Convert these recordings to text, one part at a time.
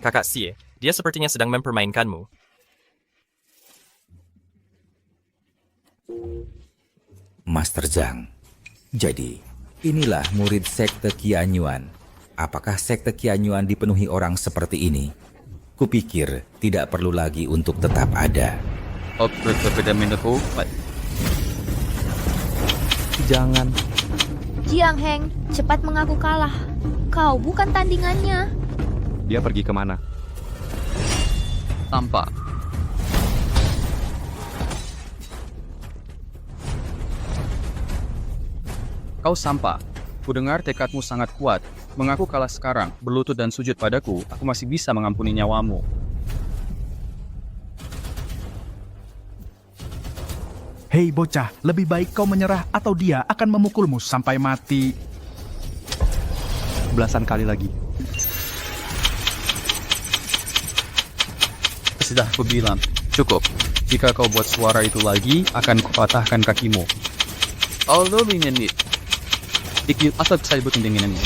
Kakak Xie, dia sepertinya sedang mempermainkanmu. Master Zhang, jadi inilah murid sekte Qianyuan. Apakah sekte Qianyuan dipenuhi orang seperti ini? Kupikir tidak perlu lagi untuk tetap ada. Jangan. Jiang Heng, cepat mengaku kalah. Kau bukan tandingannya. Dia pergi kemana? Tampak. Kau sampah. Kudengar tekadmu sangat kuat. Mengaku kalah sekarang, berlutut dan sujud padaku, aku masih bisa mengampuni nyawamu. Hei bocah, lebih baik kau menyerah atau dia akan memukulmu sampai mati. Belasan kali lagi. Sudah kubilang, cukup. Jika kau buat suara itu lagi, akan kupatahkan kakimu. Although menit. Dikit asal saya butuh dinginannya.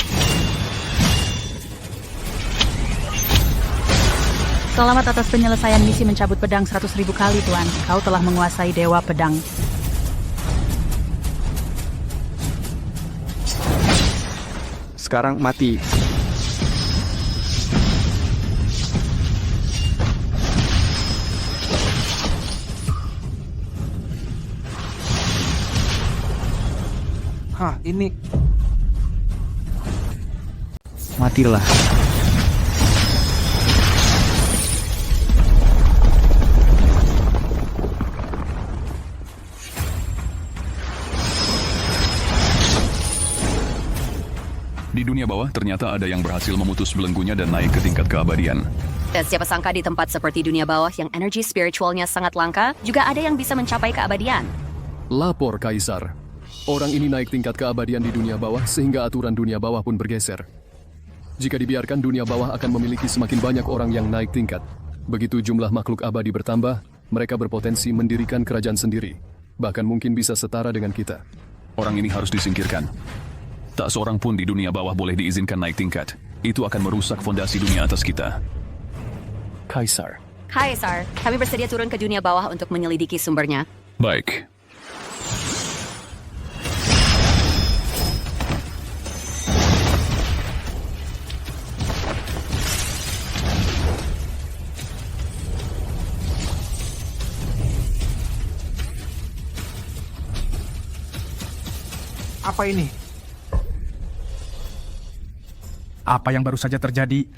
Selamat atas penyelesaian misi mencabut pedang 100.000 kali, Tuan. Kau telah menguasai Dewa Pedang. Sekarang mati. Hah, ini... Matilah. Di dunia bawah ternyata ada yang berhasil memutus belenggunya dan naik ke tingkat keabadian. Dan siapa sangka di tempat seperti dunia bawah yang energi spiritualnya sangat langka, juga ada yang bisa mencapai keabadian. Lapor, Kaisar. Orang ini naik tingkat keabadian di dunia bawah sehingga aturan dunia bawah pun bergeser. Jika dibiarkan, dunia bawah akan memiliki semakin banyak orang yang naik tingkat. Begitu jumlah makhluk abadi bertambah, mereka berpotensi mendirikan kerajaan sendiri. Bahkan mungkin bisa setara dengan kita. Orang ini harus disingkirkan. Tak seorang pun di dunia bawah boleh diizinkan naik tingkat. Itu akan merusak fondasi dunia atas kita. Kaisar. Kaisar, kami bersedia turun ke dunia bawah untuk menyelidiki sumbernya. Baik. Apa ini? Apa yang baru saja terjadi?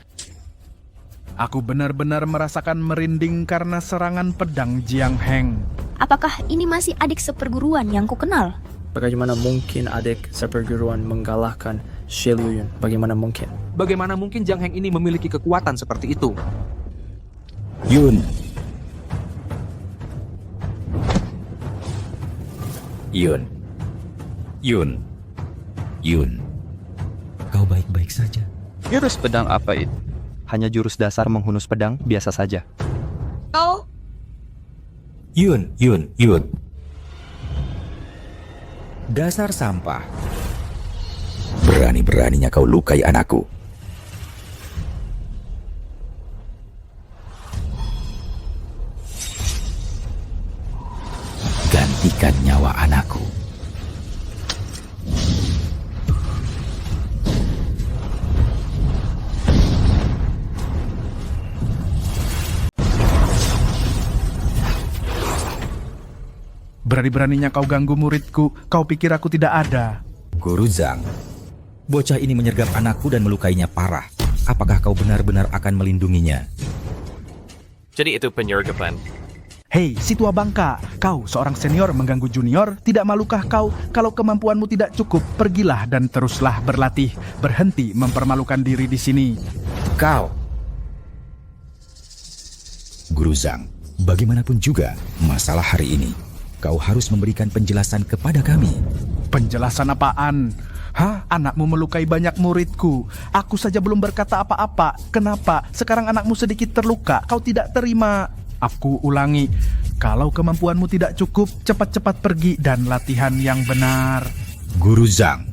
Aku benar-benar merasakan merinding karena serangan pedang Jiang Heng. Apakah ini masih adik seperguruan yang ku kenal? Bagaimana mungkin adik seperguruan mengalahkan Shi Liyun? Bagaimana mungkin? Bagaimana mungkin Jiang Heng ini memiliki kekuatan seperti itu? Yun. Yun. Yun. Yun. Kau baik-baik saja. Jurus pedang apa itu? Hanya jurus dasar menghunus pedang, biasa saja. Kau? Yun. Dasar sampah. Berani-beraninya kau lukai anakku. Gantikan nyawa anakku. Berani-beraninya kau ganggu muridku. Kau pikir aku tidak ada? Guru Zhang, bocah ini menyergap anakku dan melukainya parah. Apakah kau benar-benar akan melindunginya? Jadi itu penyergapan. Hei, si tua bangka. Kau seorang senior mengganggu junior. Tidak malukah kau? Kalau kemampuanmu tidak cukup, pergilah dan teruslah berlatih. Berhenti mempermalukan diri di sini. Kau, Guru Zhang, bagaimanapun juga masalah hari ini, kau harus memberikan penjelasan kepada kami. Penjelasan apaan? Hah? Anakmu melukai banyak muridku. Aku saja belum berkata apa-apa. Kenapa? Sekarang anakmu sedikit terluka. Kau tidak terima. Aku ulangi. Kalau kemampuanmu tidak cukup, cepat-cepat pergi dan latihan yang benar. Guru Zhang,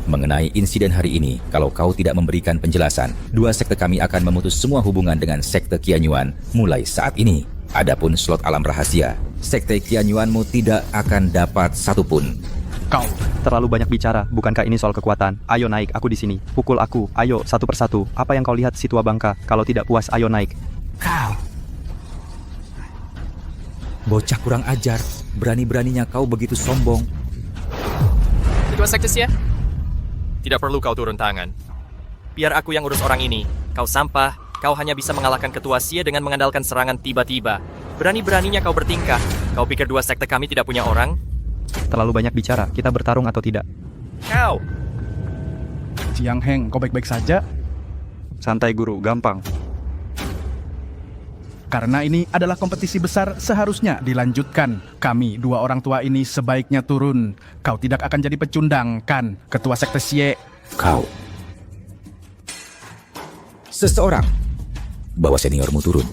Mengenai insiden hari ini, kalau kau tidak memberikan penjelasan, dua sekte kami akan memutus semua hubungan dengan sekte Qianyuan mulai saat ini. Adapun slot alam rahasia, sekte Qianyuanmu tidak akan dapat satupun. Kau Terlalu banyak bicara, bukankah ini soal kekuatan? Ayo naik, aku di sini. Pukul aku, ayo, satu persatu. Apa yang kau lihat si tua bangka? Kalau tidak puas, ayo naik. Kau bocah kurang ajar, berani-beraninya kau begitu sombong. Kedua sekte Xie, tidak perlu kau turun tangan. Biar aku yang urus orang ini. Kau sampah, kau hanya bisa mengalahkan ketua Xie dengan mengandalkan serangan tiba-tiba. Berani-beraninya kau bertingkah. Kau pikir dua sekte kami tidak punya orang? Terlalu banyak bicara, kita bertarung atau tidak? Kau! Jiang Heng, kau baik-baik saja? Santai guru, gampang. Karena ini adalah kompetisi besar, seharusnya dilanjutkan. Kami, dua orang tua ini sebaiknya turun. Kau tidak akan jadi pecundang, kan, ketua sekte Xie? Kau seseorang bawa seniormu turun.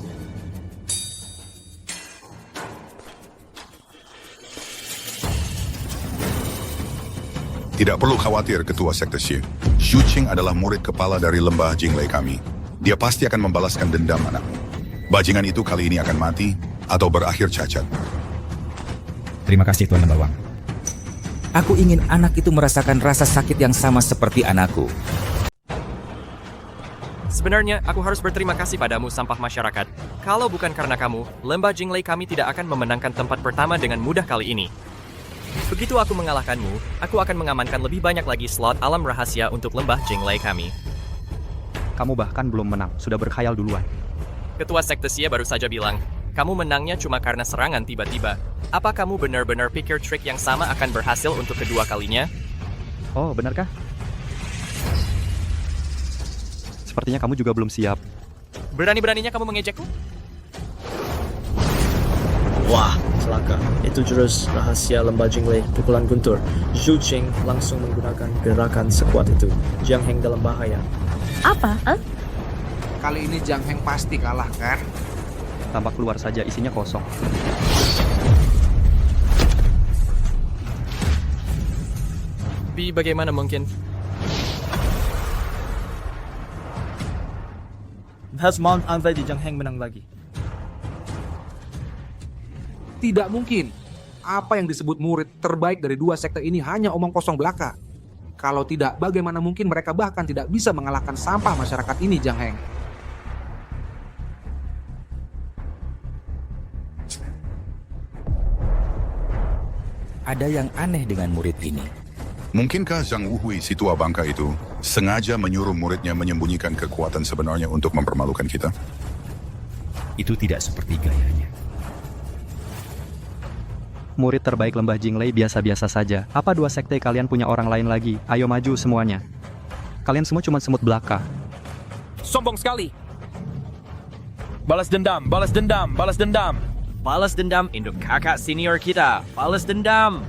Tidak perlu khawatir, ketua sekte Xie. Xu Qing adalah murid kepala dari lembah Jinglei kami. Dia pasti akan membalaskan dendam anakmu. Bajingan itu kali ini akan mati atau berakhir cacat. Terima kasih Tuan Lembawang. Aku ingin anak itu merasakan rasa sakit yang sama seperti anakku. Sebenarnya, aku harus berterima kasih padamu, sampah masyarakat. Kalau bukan karena kamu, lembah Jinglei kami tidak akan memenangkan tempat pertama dengan mudah kali ini. Begitu aku mengalahkanmu, aku akan mengamankan lebih banyak lagi slot alam rahasia untuk lembah Jinglei kami. Kamu bahkan belum menang, sudah berkhayal duluan. Ketua sekte Xie baru saja bilang, kamu menangnya cuma karena serangan tiba-tiba. Apa kamu benar-benar pikir trik yang sama akan berhasil untuk kedua kalinya? Oh, benarkah? Sepertinya kamu juga belum siap. Berani-beraninya kamu mengejekku? Wah, celaka. Itu jurus rahasia lembah Jinglei, pukulan guntur. Xu Qing langsung menggunakan gerakan sekuat itu. Jiang Heng dalam bahaya. Apa? Kali ini Jiang Heng pasti kalah kan? Tampak keluar saja, isinya kosong. Bi, bagaimana mungkin? Has Mount Anzai di Jiang Heng menang lagi. Tidak mungkin. Apa yang disebut murid terbaik dari dua sekte ini hanya omong kosong belaka. Kalau tidak, bagaimana mungkin mereka bahkan tidak bisa mengalahkan sampah masyarakat ini, Jiang Heng? Ada yang aneh dengan murid ini. Mungkinkah Zhang Wuhui, si tua bangka itu, sengaja menyuruh muridnya menyembunyikan kekuatan sebenarnya untuk mempermalukan kita? Itu tidak seperti gayanya. Murid terbaik lembah Jinglei biasa-biasa saja. Apa dua sekte kalian punya orang lain lagi? Ayo maju semuanya. Kalian semua cuma semut belaka. Sombong sekali. Balas dendam, balas dendam, balas dendam. Balas dendam induk kakak senior kita. Balas dendam.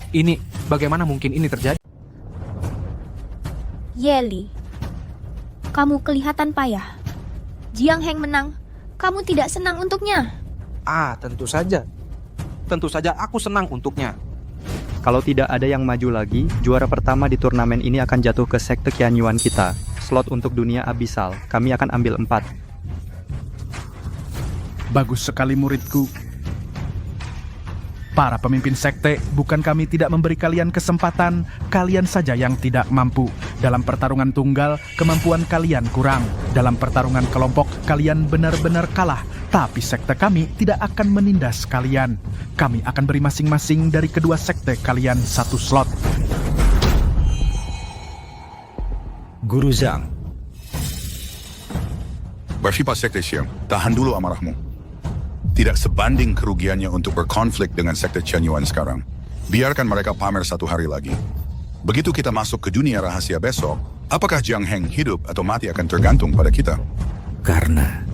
Ini, bagaimana mungkin ini terjadi? Yeli, kamu kelihatan payah. Jiang Heng menang. Kamu tidak senang untuknya? Ah, tentu saja. Tentu saja aku senang untuknya. Kalau tidak ada yang maju lagi, juara pertama di turnamen ini akan jatuh ke sekte Qianyuan kita. Slot untuk dunia abisal, kami akan ambil 4. Bagus sekali muridku. Para pemimpin sekte, bukan kami tidak memberi kalian kesempatan, kalian saja yang tidak mampu. Dalam pertarungan tunggal, kemampuan kalian kurang. Dalam pertarungan kelompok, kalian benar-benar kalah. Tapi sekte kami tidak akan menindas kalian. Kami akan beri masing-masing dari kedua sekte kalian 1 slot. Guru Zhang. Berfipa sekte Xie, tahan dulu amarahmu. Tidak sebanding kerugiannya untuk berkonflik dengan sekte Qianyuan sekarang. Biarkan mereka pamer 1 hari lagi. Begitu kita masuk ke dunia rahasia besok, apakah Jiang Heng hidup atau mati akan tergantung pada kita. Karena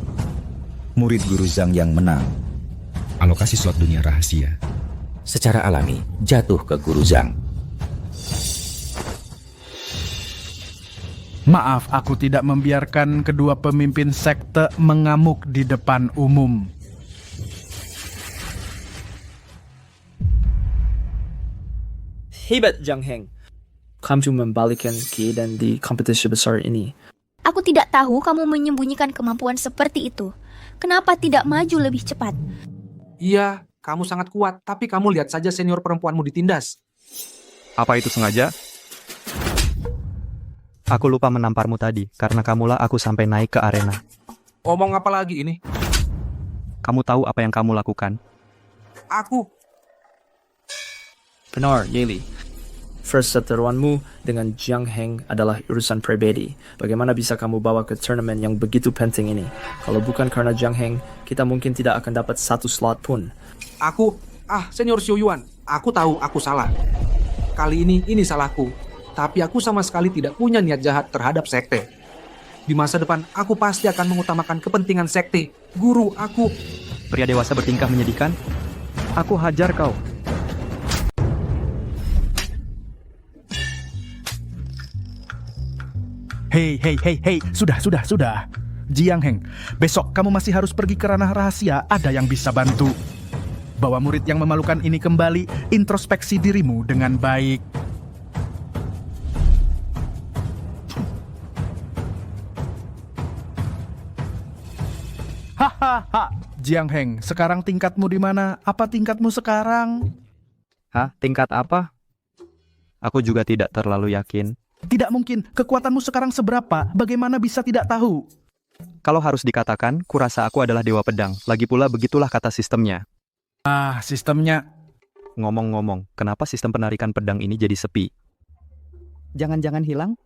murid Guru Zhang yang menang, alokasi slot dunia rahasia secara alami jatuh ke Guru Zhang. Maaf, aku tidak membiarkan kedua pemimpin sekte mengamuk di depan umum. Hebat Jiang Heng. Kamu membalikkan keadaan di kompetisi besar ini. Aku tidak tahu kamu menyembunyikan kemampuan seperti itu. Kenapa tidak maju lebih cepat? Iya, kamu sangat kuat, tapi kamu lihat saja senior perempuanmu ditindas. Apa itu sengaja? Aku lupa menamparmu tadi, karena kamulah aku sampai naik ke arena. Omong apa lagi ini? Kamu tahu apa yang kamu lakukan? Aku. Benar, Yeli. First seteruanmu dengan Jiang Heng adalah urusan pribadi. Bagaimana bisa kamu bawa ke turnamen yang begitu penting ini? Kalau bukan karena Jiang Heng, kita mungkin tidak akan dapat satu slot pun. Senior Xiu Yuan, aku tahu aku salah. Kali ini salahku. Tapi aku sama sekali tidak punya niat jahat terhadap sekte. Di masa depan, aku pasti akan mengutamakan kepentingan sekte. Guru, aku... Pria dewasa bertingkah menyedihkan? Aku hajar kau. Hei, sudah. Jiang Heng, besok kamu masih harus pergi ke ranah rahasia, ada yang bisa bantu. Bawa murid yang memalukan ini kembali, introspeksi dirimu dengan baik. Hahaha, Jiang Heng, sekarang tingkatmu di mana? Apa tingkatmu sekarang? Hah? Tingkat apa? Aku juga tidak terlalu yakin. Tidak mungkin, kekuatanmu sekarang seberapa? Bagaimana bisa tidak tahu? Kalau harus dikatakan, kurasa aku adalah dewa pedang. Lagi pula begitulah kata sistemnya. Sistemnya. Ngomong-ngomong, kenapa sistem penarikan pedang ini jadi sepi? Jangan-jangan hilang?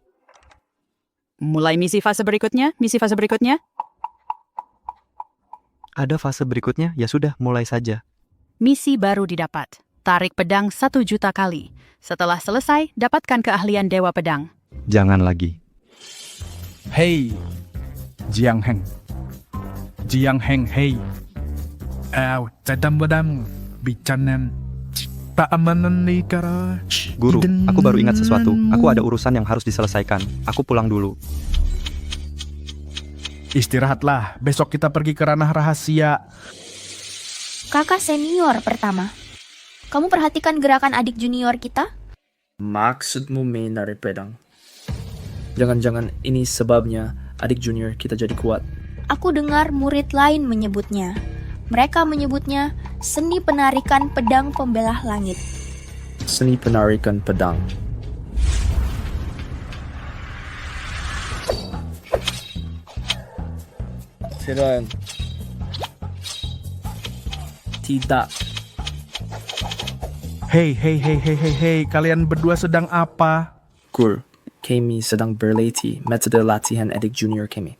Mulai misi fase berikutnya? Ada fase berikutnya? Ya sudah, mulai saja. Misi baru didapat. Tarik pedang 1 juta kali. Setelah selesai, dapatkan keahlian Dewa Pedang. Jangan lagi. Hei, Jiang Heng, hei. Cadam-badam, bicanan, tak amanan nikara. Guru, aku baru ingat sesuatu. Aku ada urusan yang harus diselesaikan. Aku pulang dulu. Istirahatlah, besok kita pergi ke ranah rahasia. Kakak senior pertama. Kamu perhatikan gerakan adik junior kita? Maksudmu menari pedang? Jangan-jangan ini sebabnya adik junior kita jadi kuat. Aku dengar murid lain menyebutnya. Mereka menyebutnya seni penarikan pedang pembelah langit. Seni penarikan pedang. Tidak. Hei, kalian berdua sedang apa? Guru, kami sedang berlatih metode latihan adik junior kami.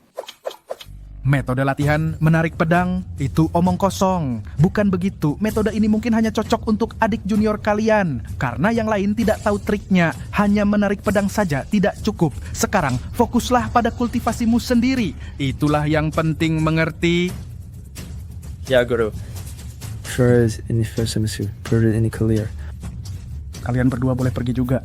Metode latihan menarik pedang itu omong kosong. Bukan begitu, metode ini mungkin hanya cocok untuk adik junior kalian. Karena yang lain tidak tahu triknya. Hanya menarik pedang saja tidak cukup. Sekarang fokuslah pada kultivasimu sendiri. Itulah yang penting, mengerti? Ya, Guru. First ini semester, period ini clear. Kalian berdua boleh pergi juga.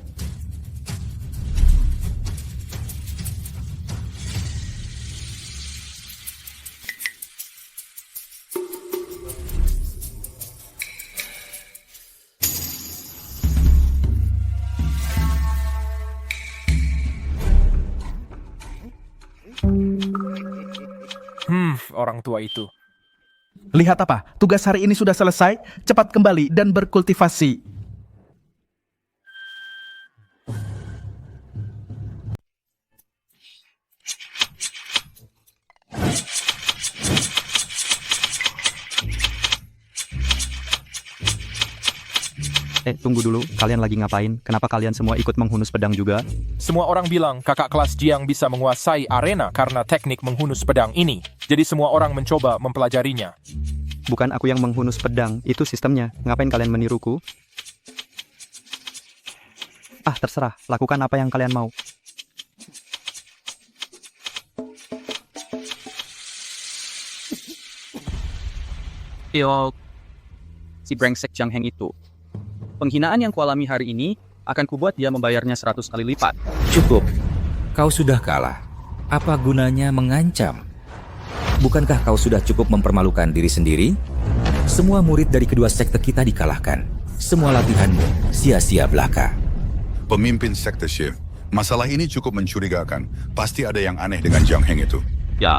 Orang tua itu. Lihat apa? Tugas hari ini sudah selesai. Cepat kembali dan berkultivasi. Tunggu dulu. Kalian lagi ngapain? Kenapa kalian semua ikut menghunus pedang juga? Semua orang bilang kakak kelas Jiang bisa menguasai arena karena teknik menghunus pedang ini. Jadi semua orang mencoba mempelajarinya. Bukan aku yang menghunus pedang, itu sistemnya. Ngapain kalian meniruku? Terserah. Lakukan apa yang kalian mau. Si brengsek Jiang Heng itu. Penghinaan yang kualami hari ini akan kubuat dia membayarnya 100 kali lipat. Cukup. Kau sudah kalah. Apa gunanya mengancam? Bukankah kau sudah cukup mempermalukan diri sendiri? Semua murid dari kedua sekte kita dikalahkan. Semua latihanmu sia-sia belaka. Pemimpin sekte Shift, masalah ini cukup mencurigakan. Pasti ada yang aneh dengan Jiang Heng itu. Ya.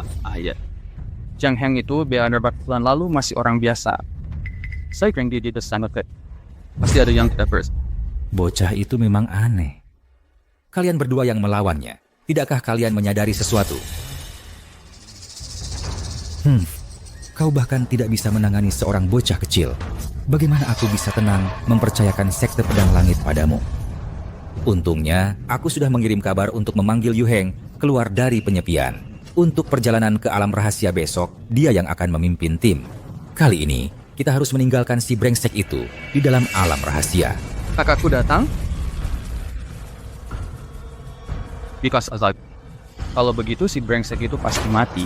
Jiang Heng itu beberapa bulan lalu masih orang biasa. Saya kira dia tidak sangat baik. Pasti ada yang tidak beres. Bocah itu memang aneh. Kalian berdua yang melawannya. Tidakkah kalian menyadari sesuatu? Kau bahkan tidak bisa menangani seorang bocah kecil. Bagaimana aku bisa tenang mempercayakan sekte pedang langit padamu? Untungnya, aku sudah mengirim kabar untuk memanggil Yu Heng keluar dari penyepian. Untuk perjalanan ke alam rahasia besok, dia yang akan memimpin tim. Kali ini, kita harus meninggalkan si brengsek itu di dalam alam rahasia. Kakakku datang? Because Azab. Kalau begitu si brengsek itu pasti mati.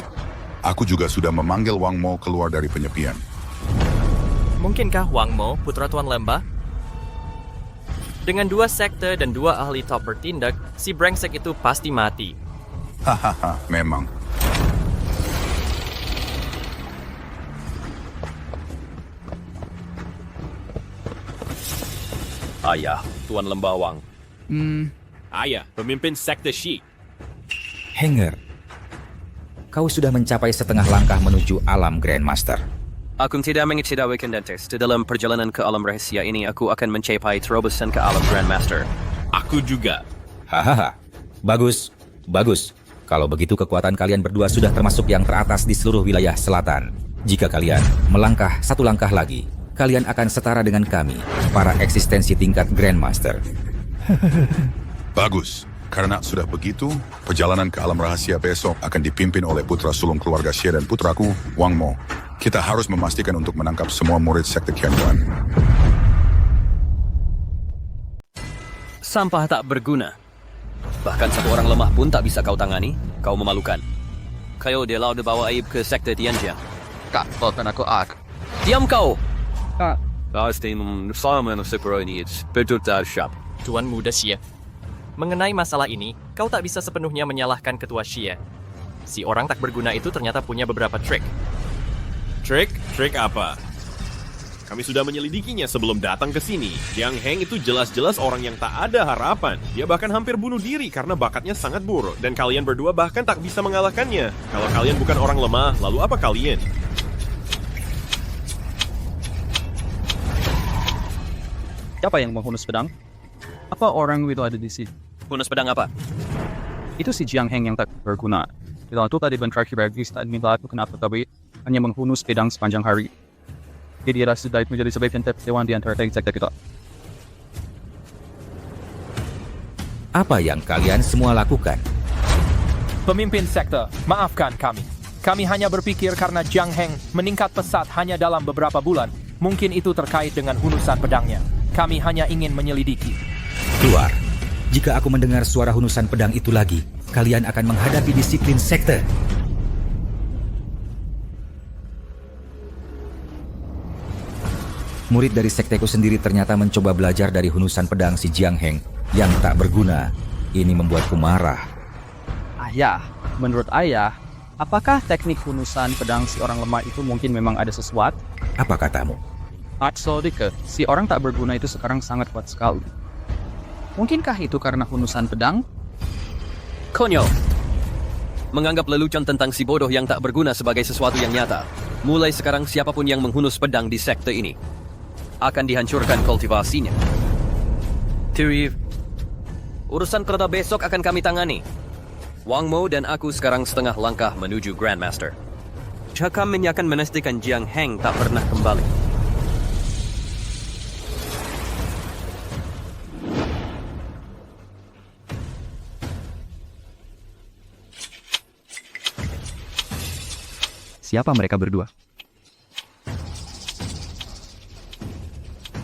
Aku juga sudah memanggil Wang Mo keluar dari penyepian. Mungkinkah Wang Mo, putra Tuan Lembah? Dengan 2 sekte dan 2 ahli top bertindak, si brengsek itu pasti mati. Hahaha, memang. Ayah, Tuan Lembawang. Ayah, pemimpin sekte Shi. Henger, kau sudah mencapai setengah langkah menuju alam Grandmaster. Aku tidak mengecewakan Dantes. Di dalam perjalanan ke alam rahasia ini, aku akan mencapai terobosan ke alam Grandmaster. Aku juga. Hahaha, bagus. Kalau begitu kekuatan kalian berdua sudah termasuk yang teratas di seluruh wilayah selatan. Jika kalian melangkah 1 langkah lagi, kalian akan setara dengan kami, para eksistensi tingkat Grandmaster. Bagus. Karena sudah begitu, perjalanan ke alam rahasia besok akan dipimpin oleh putra sulung keluarga Xie dan putraku, Wang Mo. Kita harus memastikan untuk menangkap semua murid sekte Qianyuan. Sampah tak berguna. Bahkan satu orang lemah pun tak bisa kau tangani. Kau memalukan. Kau dia lalu bawa aib ke sekte Tianjia. Kak, bahkan aku Diam kau! Kak. Pasti sama seperti ini. Betul tak syap. Tuan muda Xie. Mengenai masalah ini, kau tak bisa sepenuhnya menyalahkan ketua Xie. Si orang tak berguna itu ternyata punya beberapa trik. Trik? Trik apa? Kami sudah menyelidikinya sebelum datang ke sini. Jiang Heng itu jelas-jelas orang yang tak ada harapan. Dia bahkan hampir bunuh diri karena bakatnya sangat buruk. Dan kalian berdua bahkan tak bisa mengalahkannya. Kalau kalian bukan orang lemah, lalu apa kalian? Siapa yang menghunus pedang? Apa orang itu ada di sini? Hunus pedang apa? Itu si Jiang Heng yang tak berguna. Bila itu tadi bentar kibagis tak minta aku kenapa tapi hanya menghunus pedang sepanjang hari. Jadi dia sudah menjadi sebagian dewan di antara sekte kita. Apa yang kalian semua lakukan? Pemimpin sekte, maafkan kami. Kami hanya berpikir karena Jiang Heng meningkat pesat hanya dalam beberapa bulan. Mungkin itu terkait dengan hunusan pedangnya. Kami hanya ingin menyelidiki. Keluar. Jika aku mendengar suara hunusan pedang itu lagi, kalian akan menghadapi disiplin sekte. Murid dari sekteku sendiri ternyata mencoba belajar dari hunusan pedang si Jiang Heng yang tak berguna. Ini membuatku marah. Ayah, menurut ayah, apakah teknik hunusan pedang si orang lemah itu mungkin memang ada sesuatu? Apa katamu? Dike, si orang tak berguna itu sekarang sangat kuat sekali. Mungkinkah itu karena hunusan pedang? Konyol. Menganggap lelucon tentang si bodoh yang tak berguna sebagai sesuatu yang nyata. Mulai sekarang siapapun yang menghunus pedang di sekte ini akan dihancurkan kultivasinya. Tiri, urusan kereta besok akan kami tangani. Wang Mo dan aku sekarang setengah langkah menuju Grandmaster. Kami akan memastikan Jiang Heng tak pernah kembali. Siapa mereka berdua?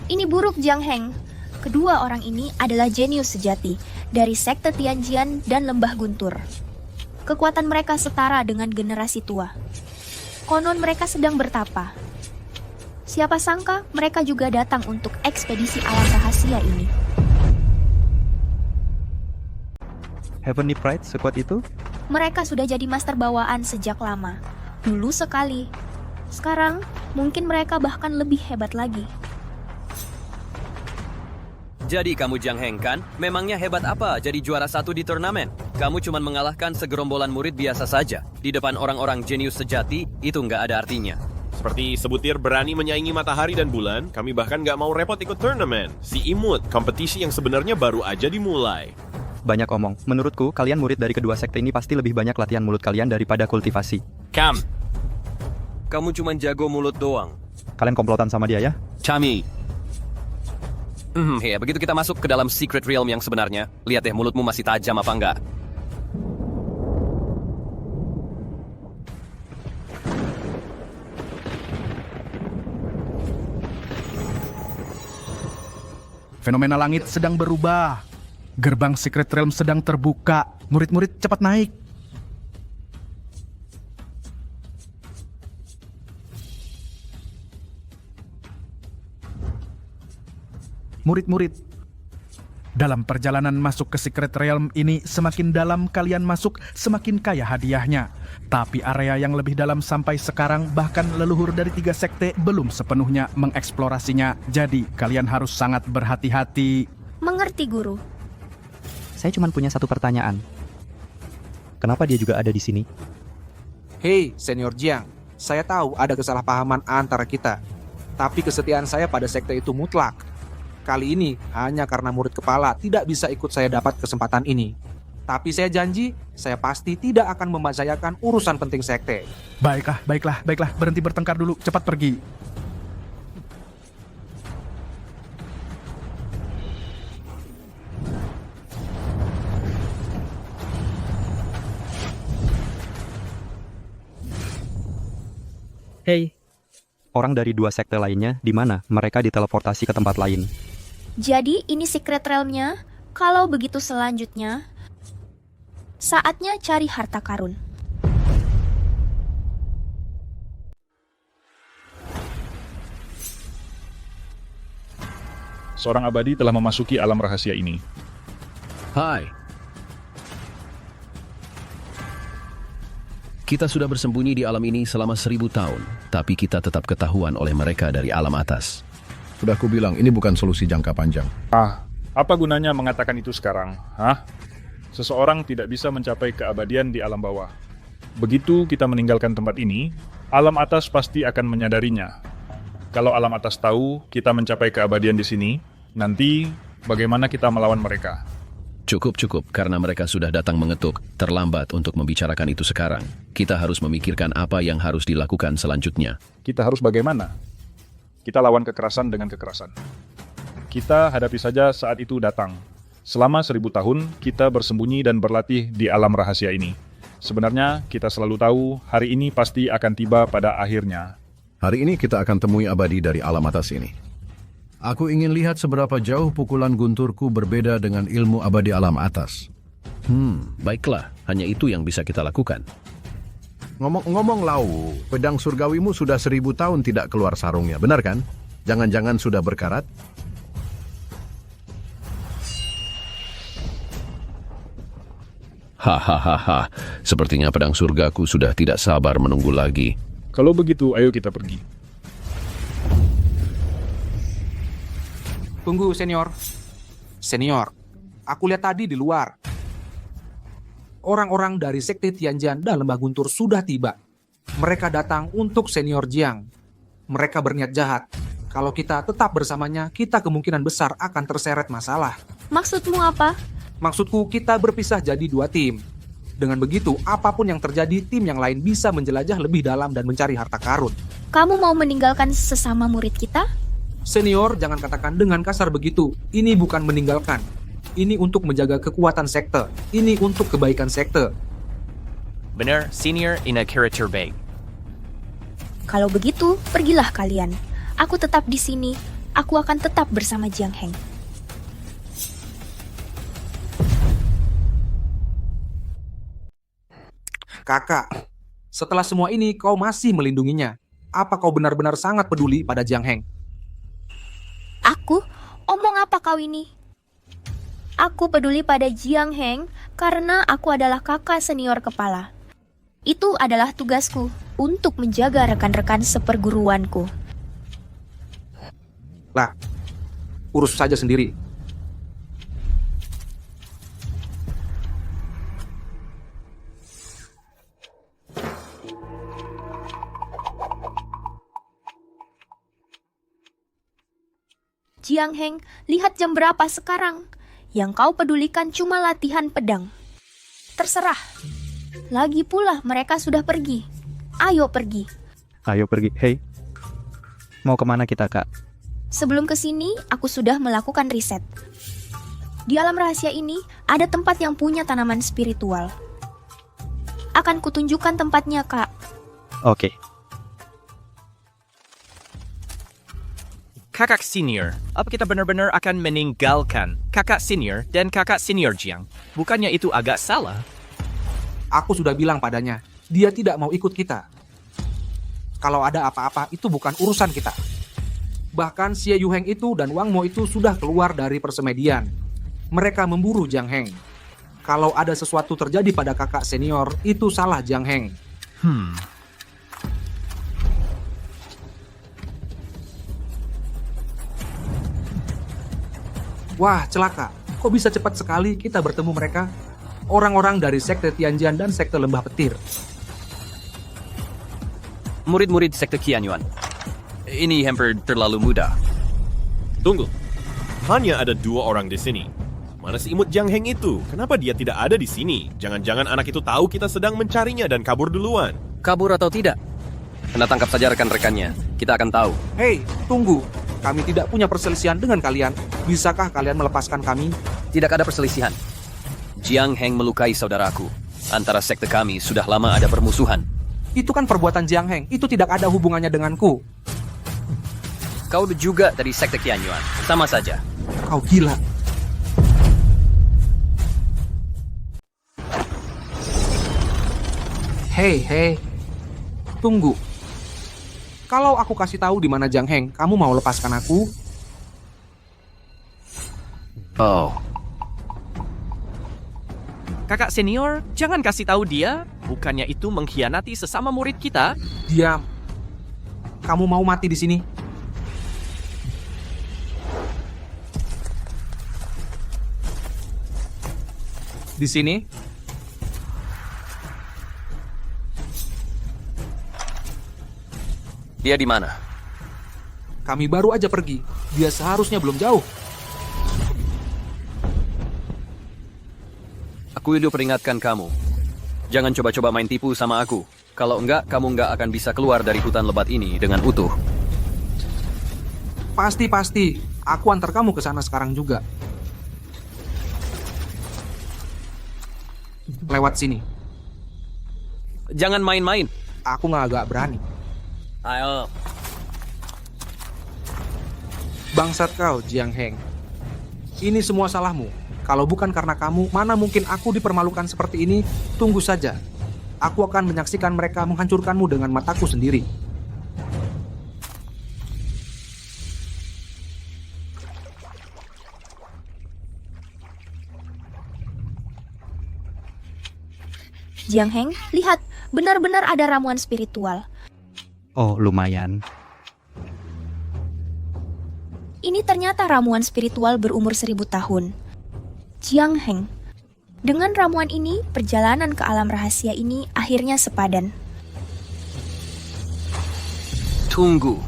Ini buruk Jiang Heng. Kedua orang ini adalah jenius sejati dari sekte Tianjian dan Lembah Guntur. Kekuatan mereka setara dengan generasi tua. Konon mereka sedang bertapa. Siapa sangka mereka juga datang untuk ekspedisi alam rahasia ini. Heavenly Pride sekuat itu? Mereka sudah jadi master bawaan sejak lama. Dulu sekali. Sekarang, mungkin mereka bahkan lebih hebat lagi. Jadi kamu Jiang Heng kan? Memangnya hebat apa jadi juara 1 di turnamen? Kamu cuma mengalahkan segerombolan murid biasa saja. Di depan orang-orang jenius sejati, itu nggak ada artinya. Seperti sebutir berani menyaingi matahari dan bulan, kami bahkan nggak mau repot ikut turnamen. Si imut, kompetisi yang sebenarnya baru aja dimulai. Banyak omong. Menurutku, kalian murid dari kedua sekte ini pasti lebih banyak latihan mulut kalian daripada kultivasi. Kamu cuma jago mulut doang. Kalian komplotan sama dia ya? Chami. Ya, begitu kita masuk ke dalam secret realm yang sebenarnya, lihat deh mulutmu masih tajam apa enggak. Fenomena langit sedang berubah. Gerbang Secret Realm sedang terbuka. Murid-murid cepat naik. Murid-murid, dalam perjalanan masuk ke Secret Realm ini, semakin dalam kalian masuk, semakin kaya hadiahnya. Tapi area yang lebih dalam sampai sekarang, bahkan leluhur dari 3 sekte belum sepenuhnya mengeksplorasinya. Jadi, kalian harus sangat berhati-hati. Mengerti, Guru. Saya cuma punya satu pertanyaan. Kenapa dia juga ada di sini? Hei, Senior Jiang. Saya tahu ada kesalahpahaman antara kita. Tapi kesetiaan saya pada sekte itu mutlak. Kali ini hanya karena murid kepala tidak bisa ikut saya dapat kesempatan ini. Tapi saya janji, saya pasti tidak akan membahayakan urusan penting sekte. Baiklah. Berhenti bertengkar dulu, cepat pergi. Hey, orang dari 2 sekte lainnya di mana? Mereka diteleportasi ke tempat lain. Jadi ini secret realm-nya. Kalau begitu selanjutnya, saatnya cari harta karun. Seorang abadi telah memasuki alam rahasia ini. Hai. Kita sudah bersembunyi di alam ini selama 1000 tahun, tapi kita tetap ketahuan oleh mereka dari alam atas. Sudah kubilang, ini bukan solusi jangka panjang. Apa gunanya mengatakan itu sekarang? Seseorang tidak bisa mencapai keabadian di alam bawah. Begitu kita meninggalkan tempat ini, alam atas pasti akan menyadarinya. Kalau alam atas tahu kita mencapai keabadian di sini, nanti bagaimana kita melawan mereka? Cukup, karena mereka sudah datang mengetuk. Terlambat untuk membicarakan itu sekarang. Kita harus memikirkan apa yang harus dilakukan selanjutnya. Kita harus bagaimana? Kita lawan kekerasan dengan kekerasan. Kita hadapi saja saat itu datang. Selama 1000 tahun, kita bersembunyi dan berlatih di alam rahasia ini. Sebenarnya, kita selalu tahu hari ini pasti akan tiba pada akhirnya. Hari ini kita akan temui abadi dari alam atas ini. Aku ingin lihat seberapa jauh pukulan gunturku berbeda dengan ilmu abadi alam atas. Baiklah, hanya itu yang bisa kita lakukan. Ngomong-ngomong Lau, pedang surgawimu sudah 1000 tahun tidak keluar sarungnya, benar kan? Jangan-jangan sudah berkarat? Hahaha, sepertinya pedang surgaku sudah tidak sabar menunggu lagi. Kalau begitu, ayo kita pergi. Tunggu, Senior. Senior, aku lihat tadi di luar. Orang-orang dari Sekte Tianjian dan Lembah Guntur sudah tiba. Mereka datang untuk Senior Jiang. Mereka berniat jahat. Kalau kita tetap bersamanya, kita kemungkinan besar akan terseret masalah. Maksudmu apa? Maksudku, kita berpisah jadi 2 tim. Dengan begitu, apapun yang terjadi, tim yang lain bisa menjelajah lebih dalam dan mencari harta karun. Kamu mau meninggalkan sesama murid kita? Senior, jangan katakan dengan kasar begitu. Ini bukan meninggalkan. Ini untuk menjaga kekuatan sekte. Ini untuk kebaikan sekte. Benar, senior in a character bag. Kalau begitu, pergilah kalian. Aku tetap di sini. Aku akan tetap bersama Jiang Heng. Kakak, setelah semua ini kau masih melindunginya. Apa kau benar-benar sangat peduli pada Jiang Heng? Aku? Omong apa kau ini? Aku peduli pada Jiang Heng Karena aku adalah kakak senior kepala. Itu adalah tugasku untuk menjaga rekan-rekan seperguruanku. Lah, urus saja sendiri. Jiang Heng, lihat jam berapa sekarang. Yang kau pedulikan cuma latihan pedang. Terserah. Lagi pula mereka sudah pergi. Ayo pergi. Ayo pergi. Hei, mau kemana kita, Kak? Sebelum kesini, aku sudah melakukan riset. Di alam rahasia ini, ada tempat yang punya tanaman spiritual. Akan kutunjukkan tempatnya, Kak. Oke. Kakak senior, apa kita benar-benar akan meninggalkan kakak senior dan kakak senior Jiang? Bukannya itu agak salah? Aku sudah bilang padanya, dia tidak mau ikut kita. Kalau ada apa-apa, itu bukan urusan kita. Bahkan Xie Yuheng itu dan Wang Mo itu sudah keluar dari persemedian. Mereka memburu Jiang Heng. Kalau ada sesuatu terjadi pada kakak senior, itu salah Jiang Heng. Wah, celaka. Kok bisa cepat sekali kita bertemu mereka? Orang-orang dari Sekte Tianjian dan Sekte Lembah Petir. Murid-murid Sekte Qianyuan. Ini hampir terlalu mudah. Tunggu. Hanya ada 2 orang di sini. Mana si imut Jiang Heng itu? Kenapa dia tidak ada di sini? Jangan-jangan anak itu tahu kita sedang mencarinya dan kabur duluan. Kabur atau tidak? Kena tangkap saja rekan-rekannya. Kita akan tahu. Hei, tunggu. Kami tidak punya perselisihan dengan kalian. Bisakah kalian melepaskan kami? Tidak ada perselisihan. Jiang Heng melukai saudaraku. Antara sekte kami sudah lama ada permusuhan. Itu kan perbuatan Jiang Heng. Itu tidak ada hubungannya denganku. Kau juga dari Sekte Qianyuan. Sama saja. Kau gila. Hei. Tunggu. Kalau aku kasih tahu di mana Jiang Heng, kamu mau lepaskan aku? Oh. Kakak senior, jangan kasih tahu dia. Bukannya itu mengkhianati sesama murid kita? Diam. Kamu mau mati di sini? Di sini? Dia di mana? Kami baru aja pergi. Dia seharusnya belum jauh. Aku udah peringatkan kamu. Jangan coba-coba main tipu sama aku. Kalau enggak, kamu enggak akan bisa keluar dari hutan lebat ini dengan utuh. Pasti. Aku antar kamu ke sana sekarang juga. Lewat sini. Jangan main-main. Aku nggak agak berani. Ayo. Bangsat kau, Jiang Heng. Ini semua salahmu. Kalau bukan karena kamu, mana mungkin aku dipermalukan seperti ini? Tunggu saja. Aku akan menyaksikan mereka menghancurkanmu dengan mataku sendiri. Jiang Heng, lihat, benar-benar ada ramuan spiritual. Oh, lumayan. Ini ternyata ramuan spiritual berumur 1000 tahun. Jiang Heng, dengan ramuan ini, perjalanan ke alam rahasia ini akhirnya sepadan. Tunggu.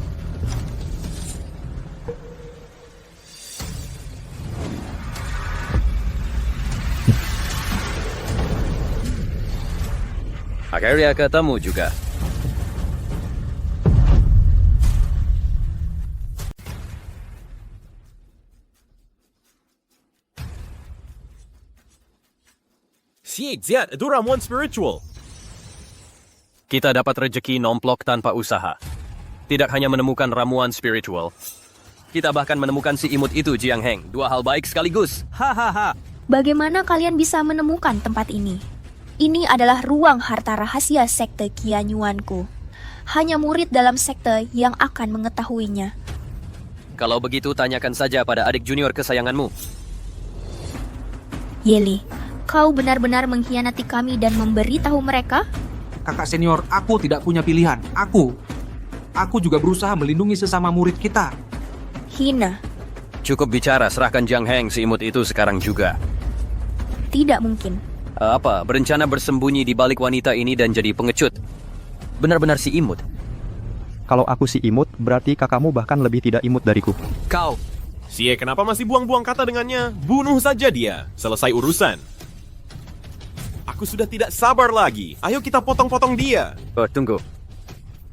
Akhirnya ketemu juga. Ziat, itu ramuan spiritual. Kita dapat rejeki nomplok tanpa usaha. Tidak hanya menemukan ramuan spiritual, kita bahkan menemukan si imut itu, Jiang Heng. 2 hal baik sekaligus. Hahaha. Bagaimana kalian bisa menemukan tempat ini? Ini adalah ruang harta rahasia sekte Qianyuanku. Hanya murid dalam sekte yang akan mengetahuinya. Kalau begitu, tanyakan saja pada adik junior kesayanganmu. Yeli, Kau benar-benar mengkhianati kami dan memberitahu mereka? Kakak senior, aku tidak punya pilihan. Aku juga berusaha melindungi sesama murid kita. Hina. Cukup bicara, serahkan Jiang Heng si imut itu sekarang juga. Tidak mungkin. Apa, berencana bersembunyi di balik wanita ini dan jadi pengecut? Benar-benar si imut. Kalau aku si imut, berarti kakakmu bahkan lebih tidak imut dariku. Kau! Xie, kenapa masih buang-buang kata dengannya? Bunuh saja dia. Selesai urusan. Aku sudah tidak sabar lagi. Ayo kita potong-potong dia. Tunggu.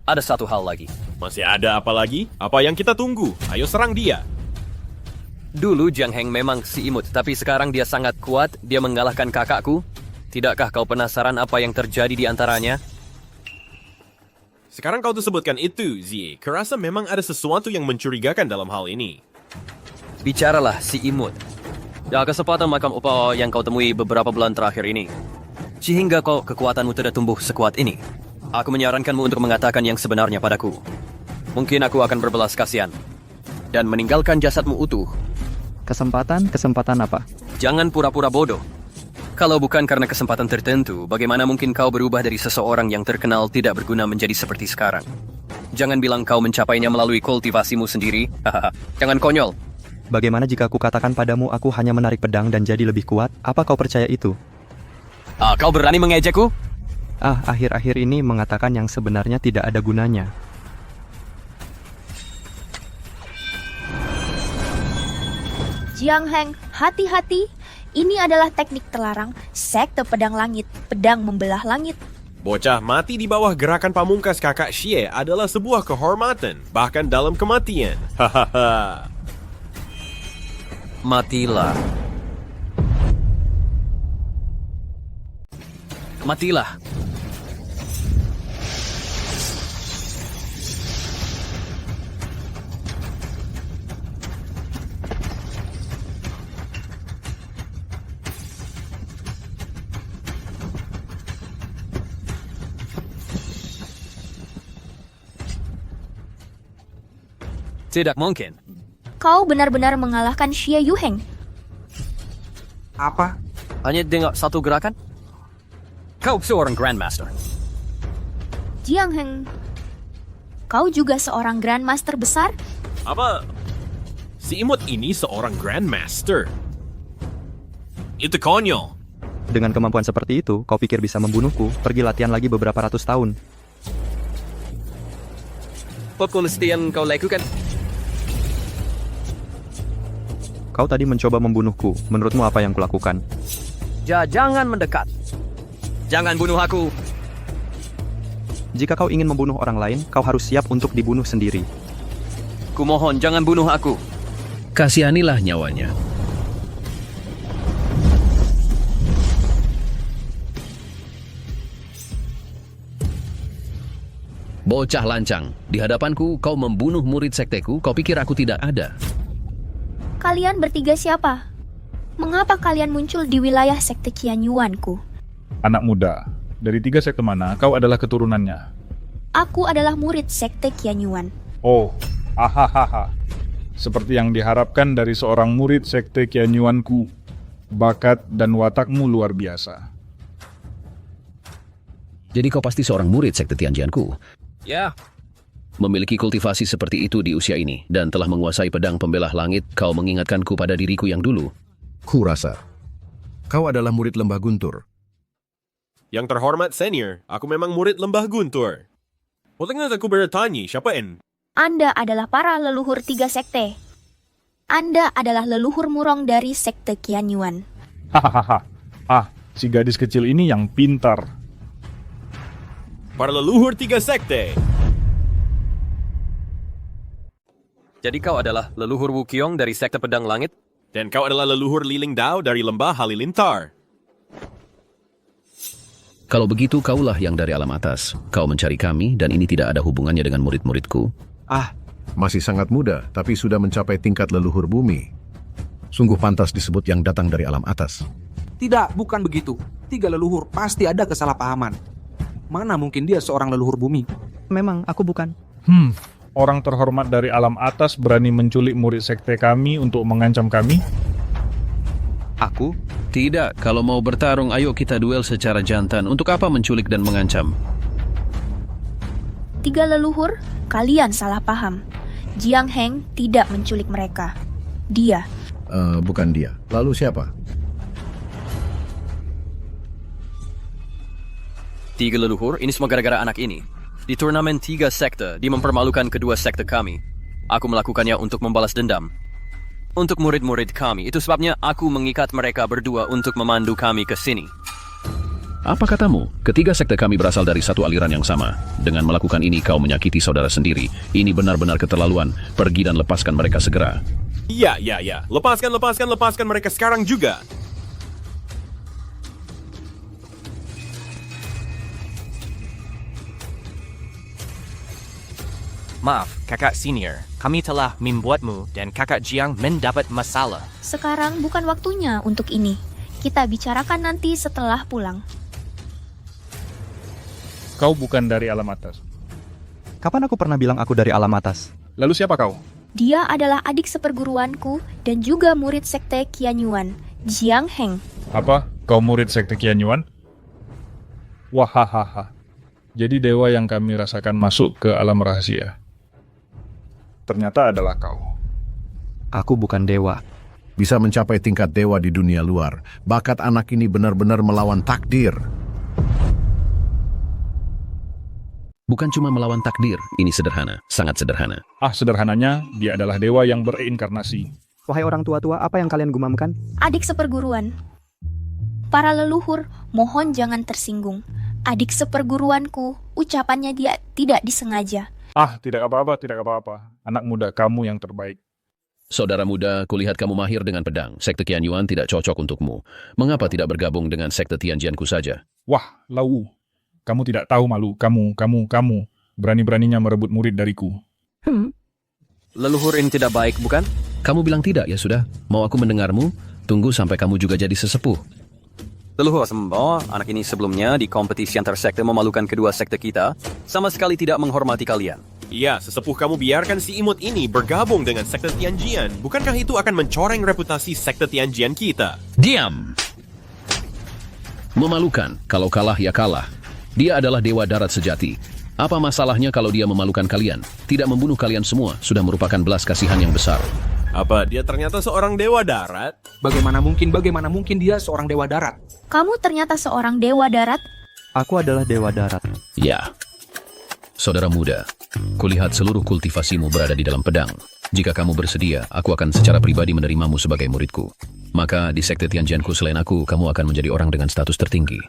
Ada satu hal lagi. Masih ada apa lagi? Apa yang kita tunggu? Ayo serang dia. Dulu Jiang Heng memang si imut, tapi sekarang dia sangat kuat. Dia mengalahkan kakakku. Tidakkah kau penasaran apa yang terjadi di antaranya? Sekarang kau tuh sebutkan itu, Xie. Kerasa memang ada sesuatu yang mencurigakan dalam hal ini. Bicaralah si imut. Ya, kesempatan makan upah yang kau temui beberapa bulan terakhir ini. Sehingga kekuatanmu tidak tumbuh sekuat ini. Aku menyarankanmu untuk mengatakan yang sebenarnya padaku. Mungkin aku akan berbelas kasihan. Dan meninggalkan jasadmu utuh. Kesempatan apa? Jangan pura-pura bodoh. Kalau bukan karena kesempatan tertentu, bagaimana mungkin kau berubah dari seseorang yang terkenal tidak berguna menjadi seperti sekarang? Jangan bilang kau mencapainya melalui kultivasimu sendiri. Jangan konyol. Bagaimana jika aku katakan padamu aku hanya menarik pedang dan jadi lebih kuat? Apa kau percaya itu? Kau berani mengejekku? Akhir-akhir ini mengatakan yang sebenarnya tidak ada gunanya. Jiang Heng, hati-hati. Ini adalah teknik terlarang, sekte pedang langit, pedang membelah langit. Bocah mati di bawah gerakan pamungkas kakak Xie adalah sebuah kehormatan, bahkan dalam kematian. Hahaha. Matilah. Matilah. Tidak mungkin. Kau benar-benar mengalahkan Xie Yuheng. Apa? Hanya dengan satu gerakan? Kau seorang Grandmaster. Jiang Heng, kau juga seorang Grandmaster besar? Apa? Si imut ini seorang Grandmaster. Itu konyol. Dengan kemampuan seperti itu, kau pikir bisa membunuhku? Pergi latihan lagi beberapa ratus tahun. Apa mesti yang kau lakukan? Kau tadi mencoba membunuhku. Menurutmu apa yang kulakukan? Jangan mendekat. Jangan bunuh aku. Jika kau ingin membunuh orang lain, kau harus siap untuk dibunuh sendiri. Kumohon, jangan bunuh aku. Kasihanilah nyawanya. Bocah lancang, di hadapanku kau membunuh murid sekteku, kau pikir aku tidak ada? Kalian bertiga siapa? Mengapa kalian muncul di wilayah sekte Qianyuanku? Anak muda, dari 3 sekte mana kau adalah keturunannya? Aku adalah murid sekte Qianyuan. Oh, ahahaha. Seperti yang diharapkan dari seorang murid sekte Qianyuanku. Bakat dan watakmu luar biasa. Jadi kau pasti seorang murid sekte Tianjianku? Ya. Memiliki kultivasi seperti itu di usia ini dan telah menguasai pedang pembelah langit, kau mengingatkanku pada diriku yang dulu. Kurasa. Kau adalah murid Lembah Guntur. Yang terhormat senior, aku memang murid Lembah Guntur. Bolehkah aku bertanya, siapa en? Anda adalah para leluhur 3 sekte. Anda adalah leluhur murong dari sekte Qianyuan. Hahaha. Si gadis kecil ini yang pintar. Para leluhur 3 sekte. Jadi kau adalah leluhur Wuqiong dari sekte pedang langit? Dan kau adalah leluhur Liling Dao dari lembah Halilintar. Kalau begitu kaulah yang dari alam atas. Kau mencari kami dan ini tidak ada hubungannya dengan murid-muridku. Masih sangat muda, tapi sudah mencapai tingkat leluhur bumi. Sungguh pantas disebut yang datang dari alam atas. Tidak, bukan begitu. 3 leluhur, pasti ada kesalahpahaman. Mana mungkin dia seorang leluhur bumi? Memang, aku bukan. Orang terhormat dari alam atas berani menculik murid sekte kami untuk mengancam kami? Aku? Tidak, kalau mau bertarung ayo kita duel secara jantan. Untuk apa menculik dan mengancam? Tiga leluhur, kalian salah paham. Jiang Heng tidak menculik mereka. Dia. Bukan dia. Lalu siapa? Tiga leluhur, ini semua gara-gara anak ini. Di turnamen 3 sekte, dia mempermalukan kedua sekte kami. Aku melakukannya untuk membalas dendam. Untuk murid-murid kami, itu sebabnya aku mengikat mereka berdua untuk memandu kami ke sini. Apa katamu? Ketiga sekte kami berasal dari satu aliran yang sama. Dengan melakukan ini kau menyakiti saudara sendiri. Ini benar-benar keterlaluan. Pergi dan lepaskan mereka segera. Iya. Lepaskan mereka sekarang juga. Maaf, kakak senior. Kami telah membuatmu dan kakak Jiang mendapat masalah. Sekarang bukan waktunya untuk ini. Kita bicarakan nanti setelah pulang. Kau bukan dari alam atas. Kapan aku pernah bilang aku dari alam atas? Lalu siapa kau? Dia adalah adik seperguruanku dan juga murid sekte Qianyuan, Jiang Heng. Apa? Kau murid sekte Qianyuan? Wahahaha. Jadi dewa yang kami rasakan masuk ke alam rahasia. Ternyata adalah kau. Aku bukan dewa. Bisa mencapai tingkat dewa di dunia luar. Bakat anak ini benar-benar melawan takdir. Bukan cuma melawan takdir, ini sederhana, sangat sederhana. Sederhananya, dia adalah dewa yang bereinkarnasi. Wahai orang tua-tua, apa yang kalian gumamkan? Adik seperguruan. Para leluhur, mohon jangan tersinggung. Adik seperguruanku, ucapannya dia tidak disengaja. Tidak apa-apa. Anak muda, kamu yang terbaik. Saudara muda, kulihat kamu mahir dengan pedang. Sekte Qianyuan tidak cocok untukmu. Mengapa tidak bergabung dengan sekte Tianjianku saja? Wah, Lau. Kamu tidak tahu malu. Kamu. Berani-beraninya merebut murid dariku. Leluhur ini tidak baik, bukan? Kamu bilang tidak, ya sudah. Mau aku mendengarmu? Tunggu sampai kamu juga jadi sesepuh. Leluhur semua, anak ini sebelumnya di kompetisi antar sekte memalukan kedua sekte kita, sama sekali tidak menghormati kalian. Iya, sesepuh kamu biarkan si imut ini bergabung dengan sekte Tianjian. Bukankah itu akan mencoreng reputasi sekte Tianjian kita? Diam! Memalukan, kalau kalah ya kalah. Dia adalah dewa darat sejati. Apa masalahnya kalau dia memalukan kalian? Tidak membunuh kalian semua, sudah merupakan belas kasihan yang besar. Apa dia ternyata seorang dewa darat? Bagaimana mungkin dia seorang dewa darat? Kamu ternyata seorang dewa darat? Aku adalah dewa darat. Ya. Saudara muda, kulihat seluruh kultivasimu berada di dalam pedang. Jika kamu bersedia, aku akan secara pribadi menerimamu sebagai muridku. Maka di sekte Tianjianku selain aku, kamu akan menjadi orang dengan status tertinggi.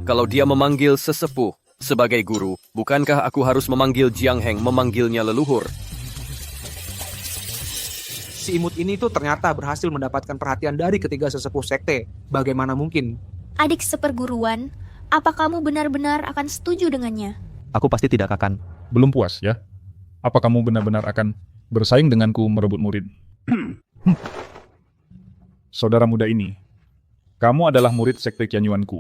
Kalau dia memanggil sesepuh sebagai guru, bukankah aku harus memanggil Jiang Heng memanggilnya leluhur? Si imut ini tuh ternyata berhasil mendapatkan perhatian dari ketiga sesepuh sekte. Bagaimana mungkin? Adik seperguruan, apa kamu benar-benar akan setuju dengannya? Aku pasti tidak akan. Belum puas, ya? Apa kamu benar-benar akan bersaing denganku merebut murid? Saudara muda ini, kamu adalah murid sekte Qianyuanku.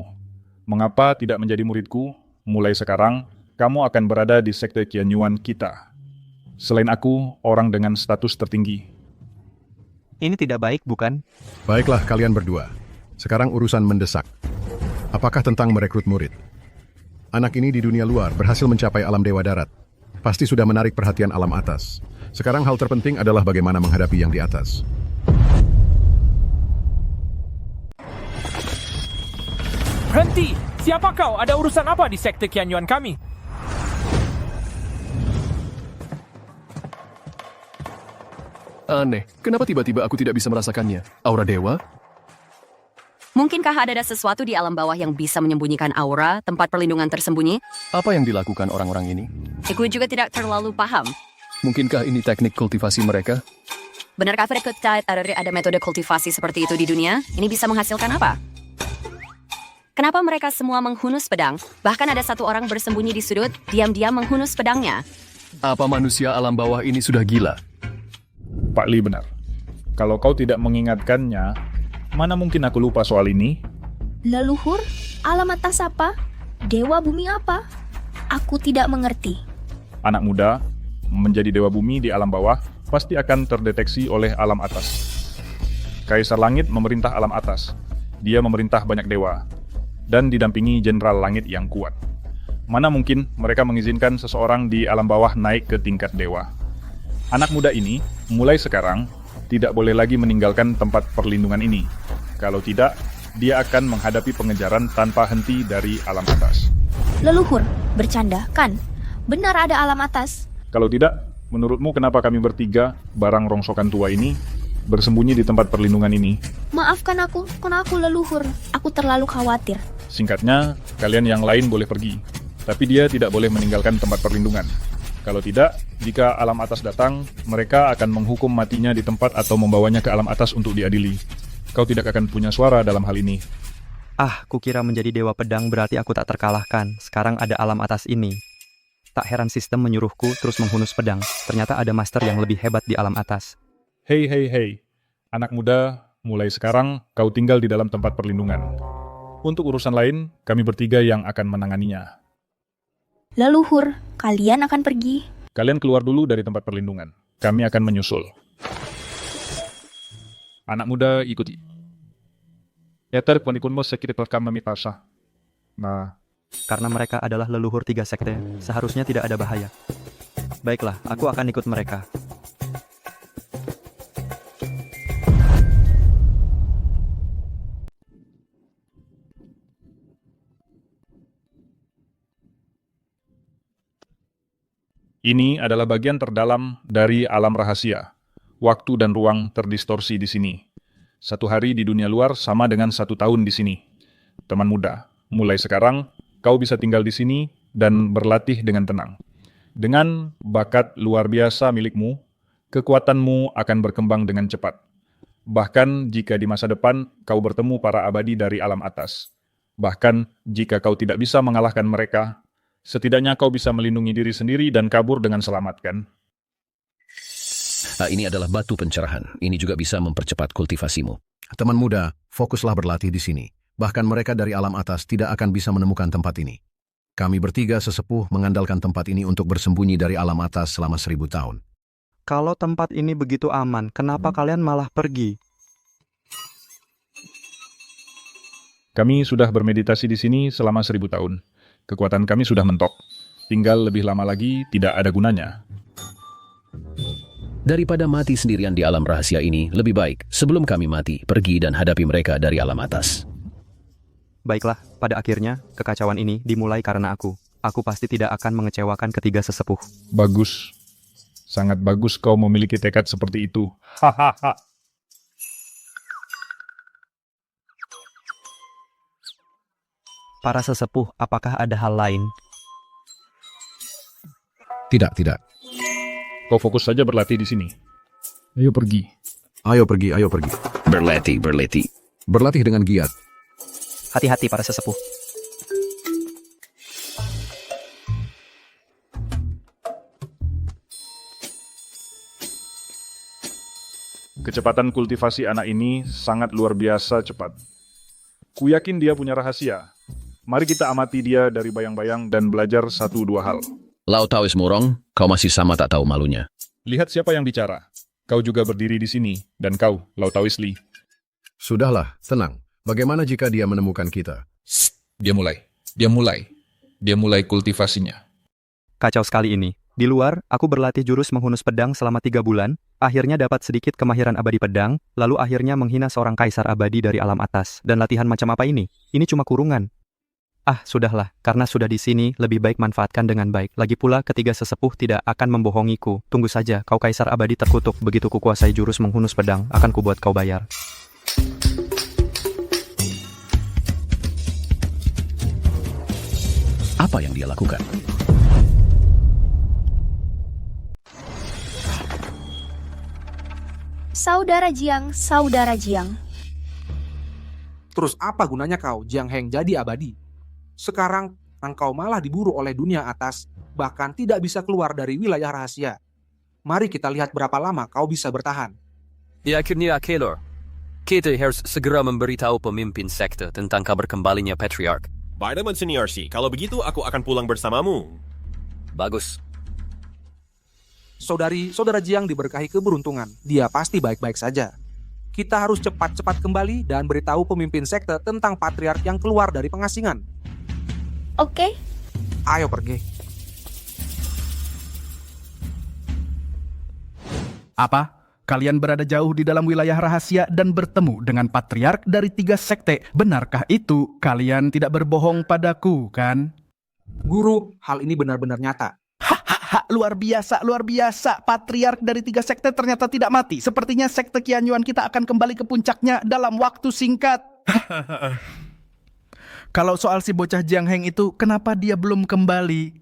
Mengapa tidak menjadi muridku? Mulai sekarang, kamu akan berada di sekte Qianyuan kita. Selain aku, orang dengan status tertinggi. Ini tidak baik, bukan? Baiklah kalian berdua. Sekarang urusan mendesak. Apakah tentang merekrut murid? Anak ini di dunia luar berhasil mencapai alam dewa darat. Pasti sudah menarik perhatian alam atas. Sekarang hal terpenting adalah bagaimana menghadapi yang di atas. Berhenti! Siapa kau? Ada urusan apa di sekte Qianyuan kami? Aneh, kenapa tiba-tiba aku tidak bisa merasakannya? Aura dewa? Mungkinkah ada sesuatu di alam bawah yang bisa menyembunyikan aura, tempat perlindungan tersembunyi? Apa yang dilakukan orang-orang ini? Aku juga tidak terlalu paham. Mungkinkah ini teknik kultivasi mereka? Benarkah ada metode kultivasi seperti itu di dunia? Ini bisa menghasilkan apa? Kenapa mereka semua menghunus pedang? Bahkan ada satu orang bersembunyi di sudut, diam-diam menghunus pedangnya. Apa manusia alam bawah ini sudah gila? Pak Li benar. Kalau kau tidak mengingatkannya, mana mungkin aku lupa soal ini? Leluhur? Alam atas apa? Dewa bumi apa? Aku tidak mengerti. Anak muda, menjadi dewa bumi di alam bawah pasti akan terdeteksi oleh alam atas. Kaisar Langit memerintah alam atas. Dia memerintah banyak dewa. Dan didampingi Jenderal Langit yang kuat. Mana mungkin mereka mengizinkan seseorang di alam bawah naik ke tingkat dewa. Anak muda ini, mulai sekarang, tidak boleh lagi meninggalkan tempat perlindungan ini. Kalau tidak, dia akan menghadapi pengejaran tanpa henti dari alam atas. Leluhur, bercanda, kan? Benar ada alam atas. Kalau tidak, menurutmu kenapa kami bertiga, barang rongsokan tua ini, bersembunyi di tempat perlindungan ini? Maafkan aku, karena aku leluhur. Aku terlalu khawatir. Singkatnya, kalian yang lain boleh pergi. Tapi dia tidak boleh meninggalkan tempat perlindungan. Kalau tidak, jika alam atas datang, mereka akan menghukum matinya di tempat atau membawanya ke alam atas untuk diadili. Kau tidak akan punya suara dalam hal ini. Ah, kukira menjadi dewa pedang berarti aku tak terkalahkan. Sekarang ada alam atas ini. Tak heran sistem menyuruhku terus menghunus pedang. Ternyata ada master yang lebih hebat di alam atas. Hei, hei, hei. Anak muda, mulai sekarang kau tinggal di dalam tempat perlindungan. Untuk urusan lain, kami bertiga yang akan menanganinya. Leluhur, kalian akan pergi. Kalian keluar dulu dari tempat perlindungan. Kami akan menyusul. Anak muda, ikuti. Eter penikunmu sekitar kami mitasa. Nah, karena mereka adalah leluhur 3 sekte, seharusnya tidak ada bahaya. Baiklah, aku akan ikut mereka. Ini adalah bagian terdalam dari alam rahasia. Waktu dan ruang terdistorsi di sini. 1 hari di dunia luar sama dengan 1 tahun di sini. Teman muda, mulai sekarang kau bisa tinggal di sini dan berlatih dengan tenang. Dengan bakat luar biasa milikmu, kekuatanmu akan berkembang dengan cepat. Bahkan jika di masa depan kau bertemu para abadi dari alam atas. Bahkan jika kau tidak bisa mengalahkan mereka, setidaknya kau bisa melindungi diri sendiri dan kabur dengan selamat, kan? Ini adalah batu pencerahan. Ini juga bisa mempercepat kultivasimu. Teman muda, fokuslah berlatih di sini. Bahkan mereka dari alam atas tidak akan bisa menemukan tempat ini. Kami bertiga sesepuh mengandalkan tempat ini untuk bersembunyi dari alam atas selama 1000 tahun. Kalau tempat ini begitu aman, kenapa kalian malah pergi? Kami sudah bermeditasi di sini selama 1000 tahun. Kekuatan kami sudah mentok. Tinggal lebih lama lagi tidak ada gunanya. Daripada mati sendirian di alam rahasia ini, lebih baik sebelum kami mati, pergi dan hadapi mereka dari alam atas. Baiklah, pada akhirnya, kekacauan ini dimulai karena aku. Aku pasti tidak akan mengecewakan ketiga sesepuh. Bagus. Sangat bagus kau memiliki tekad seperti itu. Hahaha. Para sesepuh, apakah ada hal lain? Tidak. Kau fokus saja berlatih di sini. Ayo pergi. Ayo pergi. Berlatih. Berlatih dengan giat. Hati-hati para sesepuh. Kecepatan kultivasi anak ini sangat luar biasa cepat. Ku yakin dia punya rahasia. Mari kita amati dia dari bayang-bayang dan belajar 1-2 hal. Lau Tawis Murong, kau masih sama tak tahu malunya. Lihat siapa yang bicara. Kau juga berdiri di sini, dan kau, Lau Tawis Li. Sudahlah, tenang. Bagaimana jika dia menemukan kita? Dia mulai kultivasinya. Kacau sekali ini. Di luar, aku berlatih jurus menghunus pedang selama 3 bulan, akhirnya dapat sedikit kemahiran abadi pedang, lalu akhirnya menghina seorang kaisar abadi dari alam atas. Dan latihan macam apa ini? Ini cuma kurungan. Ah, sudahlah, karena sudah di sini, lebih baik manfaatkan dengan baik. Lagi pula, ketiga sesepuh tidak akan membohongiku. Tunggu saja, kau kaisar abadi terkutuk. Begitu kukuasai jurus menghunus pedang, akan kubuat kau bayar. Apa yang dia lakukan? Saudara Jiang. Terus apa gunanya kau, Jiang Heng, jadi abadi? Sekarang engkau malah diburu oleh dunia atas, bahkan tidak bisa keluar dari wilayah rahasia. Mari kita lihat berapa lama kau bisa bertahan. Ya akhirnya, Kaelor. Kita harus segera memberitahu pemimpin sekte tentang kabar kembalinya Patriarch. Baiklah, Senior Si. Kalau begitu, aku akan pulang bersamamu. Bagus. Saudara Jiang diberkahi keberuntungan. Dia pasti baik-baik saja. Kita harus cepat-cepat kembali dan beritahu pemimpin sekte tentang patriark yang keluar dari pengasingan. Oke, Ayo pergi. Apa? Kalian berada jauh di dalam wilayah rahasia dan bertemu dengan patriark dari 3 sekte. Benarkah itu? Kalian tidak berbohong padaku, kan? Guru, hal ini benar-benar nyata. Luar biasa, luar biasa. Patriark dari 3 sekte ternyata tidak mati. Sepertinya sekte Qianyuan kita akan kembali ke puncaknya dalam waktu singkat. Kalau soal si bocah Jiang Heng itu, kenapa dia belum kembali?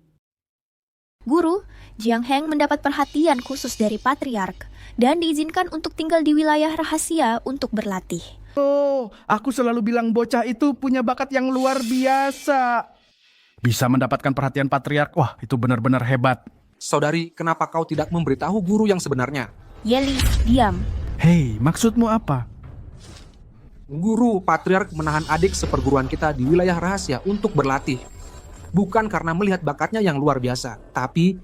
Guru, Jiang Heng mendapat perhatian khusus dari patriark dan diizinkan untuk tinggal di wilayah rahasia untuk berlatih. Oh, aku selalu bilang bocah itu punya bakat yang luar biasa. Bisa mendapatkan perhatian patriark, wah itu benar-benar hebat. Saudari, kenapa kau tidak memberitahu guru yang sebenarnya? Yeli, diam. Hei, maksudmu apa? Guru, patriark menahan adik seperguruan kita di wilayah rahasia untuk berlatih. Bukan karena melihat bakatnya yang luar biasa, tapi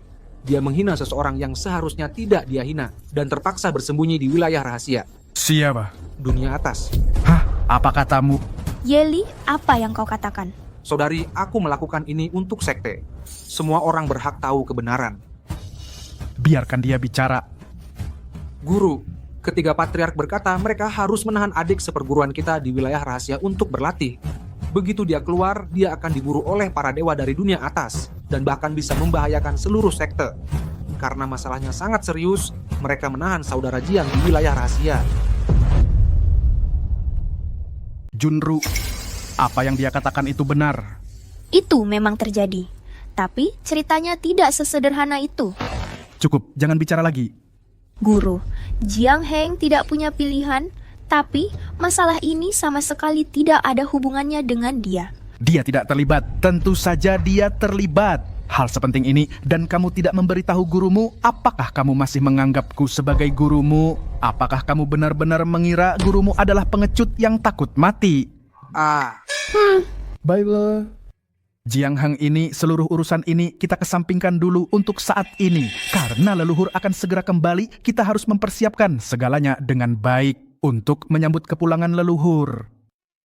dia menghina seseorang yang seharusnya tidak dia hina dan terpaksa bersembunyi di wilayah rahasia. Siapa? Dunia atas. Hah? Apa katamu? Yeli, apa yang kau katakan? Saudari, aku melakukan ini untuk sekte. Semua orang berhak tahu kebenaran. Biarkan dia bicara. Guru, ketiga patriark berkata mereka harus menahan adik seperguruan kita di wilayah rahasia untuk berlatih. Begitu dia keluar, dia akan diburu oleh para dewa dari dunia atas dan bahkan bisa membahayakan seluruh sekte. Karena masalahnya sangat serius, mereka menahan saudara Jiang di wilayah rahasia. Junru, apa yang dia katakan itu benar? Itu memang terjadi. Tapi ceritanya tidak sesederhana itu. Cukup, jangan bicara lagi. Guru, Jiang Heng tidak punya pilihan. Tapi, masalah ini sama sekali tidak ada hubungannya dengan dia. Dia tidak terlibat, tentu saja dia terlibat. Hal sepenting ini dan kamu tidak memberitahu gurumu, apakah kamu masih menganggapku sebagai gurumu? Apakah kamu benar-benar mengira gurumu adalah pengecut yang takut mati? Baiklah. Jiang Heng ini, seluruh urusan ini kita kesampingkan dulu untuk saat ini. Karena leluhur akan segera kembali, kita harus mempersiapkan segalanya dengan baik untuk menyambut kepulangan leluhur.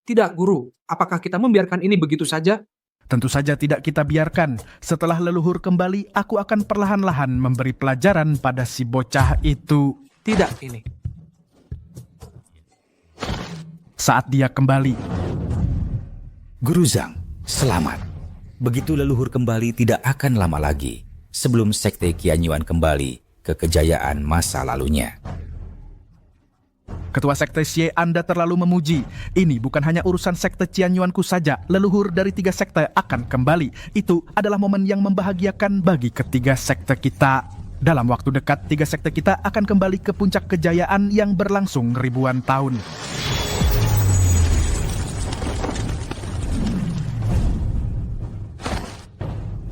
Tidak, Guru. Apakah kita membiarkan ini begitu saja? Tentu saja tidak kita biarkan. Setelah leluhur kembali, aku akan perlahan-lahan memberi pelajaran pada si bocah itu. Tidak ini. Saat dia kembali. Guru Zhang, selamat. Begitu leluhur kembali tidak akan lama lagi sebelum sekte Qianyuan kembali ke kejayaan masa lalunya. Ketua Sekte Xie, Anda terlalu memuji. Ini bukan hanya urusan Sekte Qianyuanku saja. Leluhur dari 3 sekte akan kembali. Itu adalah momen yang membahagiakan bagi ketiga sekte kita. Dalam waktu dekat, 3 sekte kita akan kembali ke puncak kejayaan yang berlangsung ribuan tahun.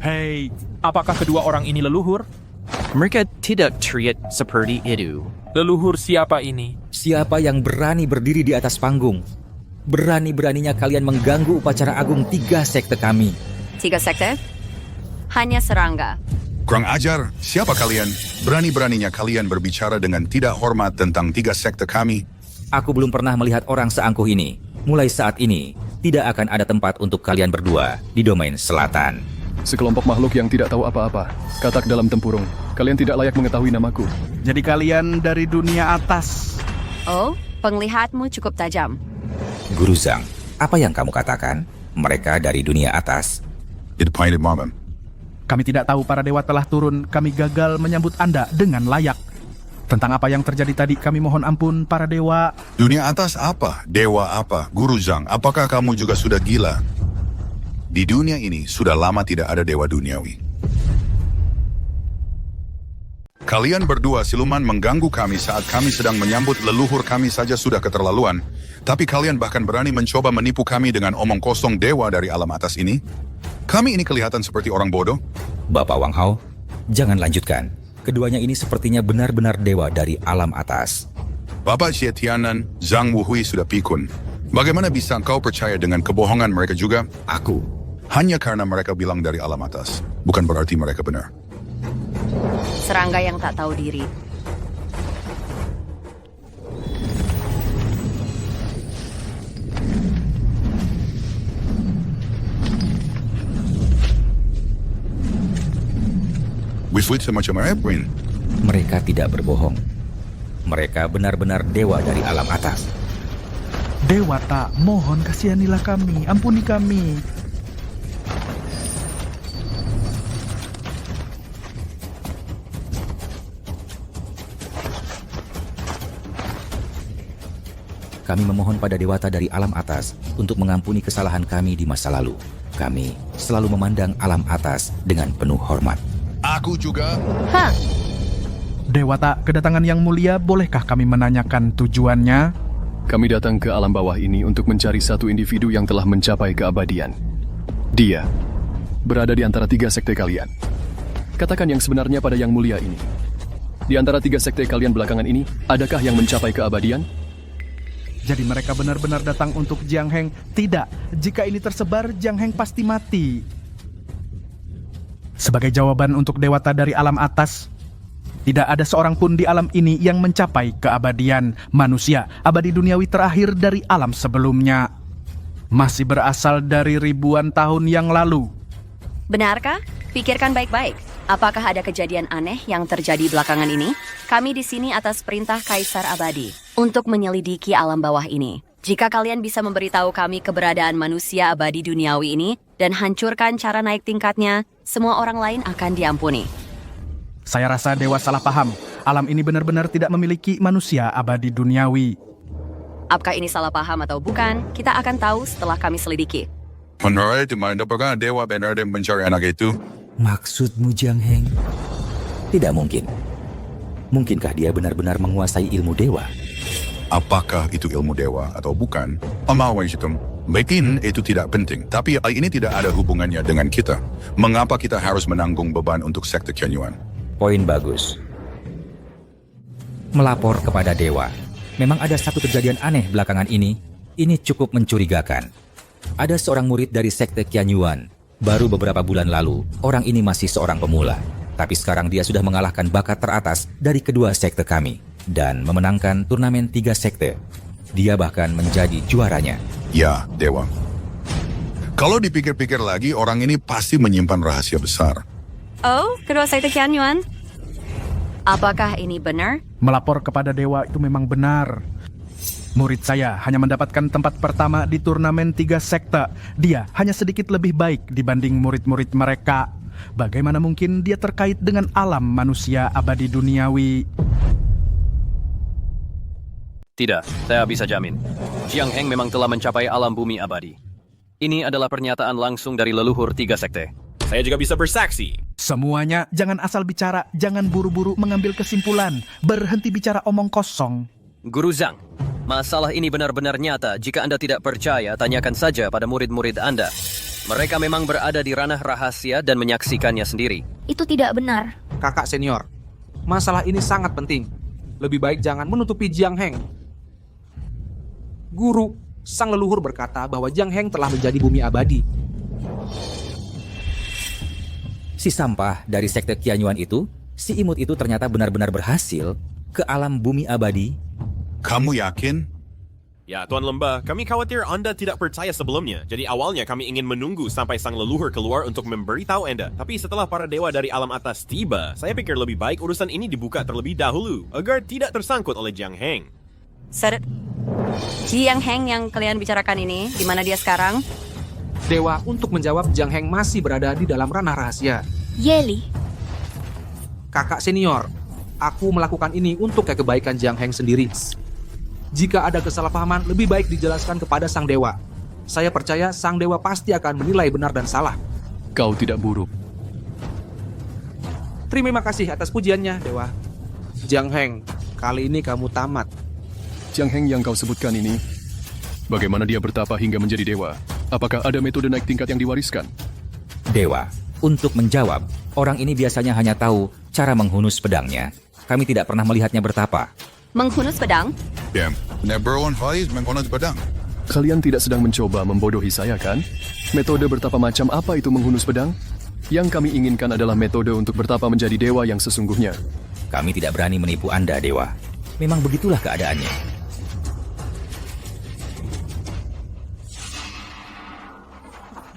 Hei, apakah kedua orang ini leluhur? Mereka tidak teriak seperti itu. Leluhur siapa ini? Siapa yang berani berdiri di atas panggung? Berani-beraninya kalian mengganggu upacara agung 3 sekte kami. 3 sekte? Hanya serangga. Kurang ajar, siapa kalian? Berani-beraninya kalian berbicara dengan tidak hormat tentang 3 sekte kami. Aku belum pernah melihat orang seangkuh ini. Mulai saat ini, tidak akan ada tempat untuk kalian berdua di domain selatan. Sekelompok makhluk yang tidak tahu apa-apa. Katak dalam tempurung. Kalian tidak layak mengetahui namaku. Jadi kalian dari dunia atas. Oh, penglihatmu cukup tajam. Guru Zhang, apa yang kamu katakan? Mereka dari dunia atas. Kami tidak tahu para dewa telah turun. Kami gagal menyambut Anda dengan layak. Tentang apa yang terjadi tadi, kami mohon ampun para dewa. Dunia atas apa? Dewa apa? Guru Zhang, apakah kamu juga sudah gila? Di dunia ini sudah lama tidak ada dewa duniawi. Kalian berdua siluman mengganggu kami saat kami sedang menyambut leluhur kami saja sudah keterlaluan. Tapi kalian bahkan berani mencoba menipu kami dengan omong kosong dewa dari alam atas ini? Kami ini kelihatan seperti orang bodoh? Bapak Wang Hao, jangan lanjutkan. Keduanya ini sepertinya benar-benar dewa dari alam atas. Bapak Xie Tianan, Zhang Wuhui sudah pikun. Bagaimana bisa kau percaya dengan kebohongan mereka juga? Hanya karena mereka bilang dari alam atas, bukan berarti mereka benar. Serangga yang tak tahu diri. Wifrit semacam airplane. Mereka tidak berbohong. Mereka benar-benar dewa dari alam atas. Dewata, mohon kasihanilah kami, ampuni kami. Kami memohon pada dewata dari alam atas untuk mengampuni kesalahan kami di masa lalu. Kami selalu memandang alam atas dengan penuh hormat. Aku juga. Hah? Dewata, kedatangan yang mulia, bolehkah kami menanyakan tujuannya? Kami datang ke alam bawah ini untuk mencari satu individu yang telah mencapai keabadian. Dia berada di antara 3 sekte kalian. Katakan yang sebenarnya pada yang mulia ini. Di antara 3 sekte kalian belakangan ini, adakah yang mencapai keabadian? Jadi mereka benar-benar datang untuk Jiang Heng? Tidak, jika ini tersebar, Jiang Heng pasti mati. Sebagai jawaban untuk dewata dari alam atas, tidak ada seorang pun di alam ini yang mencapai keabadian. Manusia, abadi duniawi terakhir dari alam sebelumnya, masih berasal dari ribuan tahun yang lalu. Benarkah? Pikirkan baik-baik. Apakah ada kejadian aneh yang terjadi belakangan ini? Kami di sini atas perintah Kaisar Abadi untuk menyelidiki alam bawah ini. Jika kalian bisa memberitahu kami keberadaan manusia abadi duniawi ini dan hancurkan cara naik tingkatnya, semua orang lain akan diampuni. Saya rasa dewa salah paham. Alam ini benar-benar tidak memiliki manusia abadi duniawi. Apakah ini salah paham atau bukan, kita akan tahu setelah kami selidiki. Menurut teman, apakah dewa benar dan mencari anak itu? Maksudmu Jiang Heng? Tidak mungkin. Mungkinkah dia benar-benar menguasai ilmu dewa? Apakah itu ilmu dewa atau bukan? Amawai Shitum, mungkin itu tidak penting. Tapi ini tidak ada hubungannya dengan kita. Mengapa kita harus menanggung beban untuk sekte Qianyuan? Poin bagus. Melapor kepada dewa. Memang ada satu kejadian aneh belakangan ini. Ini cukup mencurigakan. Ada seorang murid dari sekte Qianyuan. Baru beberapa bulan lalu, orang ini masih seorang pemula. Tapi sekarang dia sudah mengalahkan bakat teratas dari kedua sekte kami dan memenangkan turnamen 3 sekte. Dia bahkan menjadi juaranya. Ya, dewa. Kalau dipikir-pikir lagi, orang ini pasti menyimpan rahasia besar. Oh, kedua sekte Qianyuan? Apakah ini benar? Melapor kepada dewa itu memang benar. Murid saya hanya mendapatkan tempat pertama di turnamen 3 sekte. Dia hanya sedikit lebih baik dibanding murid-murid mereka. Bagaimana mungkin dia terkait dengan alam manusia abadi duniawi? Tidak, saya bisa jamin. Jiang Heng memang telah mencapai alam bumi abadi. Ini adalah pernyataan langsung dari leluhur 3 sekte. Saya juga bisa bersaksi. Semuanya jangan asal bicara, jangan buru-buru mengambil kesimpulan. Berhenti bicara omong kosong. Guru Zhang, masalah ini benar-benar nyata. Jika Anda tidak percaya, tanyakan saja pada murid-murid Anda. Mereka memang berada di ranah rahasia dan menyaksikannya sendiri. Itu tidak benar. Kakak senior, masalah ini sangat penting. Lebih baik jangan menutupi Jiang Heng. Guru, sang leluhur berkata bahwa Jiang Heng telah menjadi bumi abadi. Si sampah dari sekte Qianyuan itu, si imut itu ternyata benar-benar berhasil ke alam bumi abadi. Kamu yakin? Ya, Tuan Lembah, kami khawatir Anda tidak percaya sebelumnya. Jadi awalnya kami ingin menunggu sampai sang leluhur keluar untuk memberitahu Anda. Tapi setelah para dewa dari alam atas tiba, saya pikir lebih baik urusan ini dibuka terlebih dahulu, agar tidak tersangkut oleh Jiang Heng. Jiang Heng yang kalian bicarakan ini, di mana dia sekarang? Dewa untuk menjawab, Jiang Heng masih berada di dalam ranah rahasia. Yeli. Kakak senior, aku melakukan ini untuk kebaikan Jiang Heng sendiri. Jika ada kesalahpahaman, lebih baik dijelaskan kepada sang dewa. Saya percaya sang dewa pasti akan menilai benar dan salah. Kau tidak buruk. Terima kasih atas pujiannya, dewa. Jiang Heng, kali ini kamu tamat. Jiang Heng yang kau sebutkan ini, bagaimana dia bertapa hingga menjadi dewa? Apakah ada metode naik tingkat yang diwariskan? Dewa, untuk menjawab, orang ini biasanya hanya tahu cara menghunus pedangnya. Kami tidak pernah melihatnya bertapa. Menghunus pedang? Ya, Nebron Faiz menghunus pedang. Kalian tidak sedang mencoba membodohi saya, kan? Metode bertapa macam apa itu menghunus pedang? Yang kami inginkan adalah metode untuk bertapa menjadi dewa yang sesungguhnya. Kami tidak berani menipu Anda, Dewa. Memang begitulah keadaannya.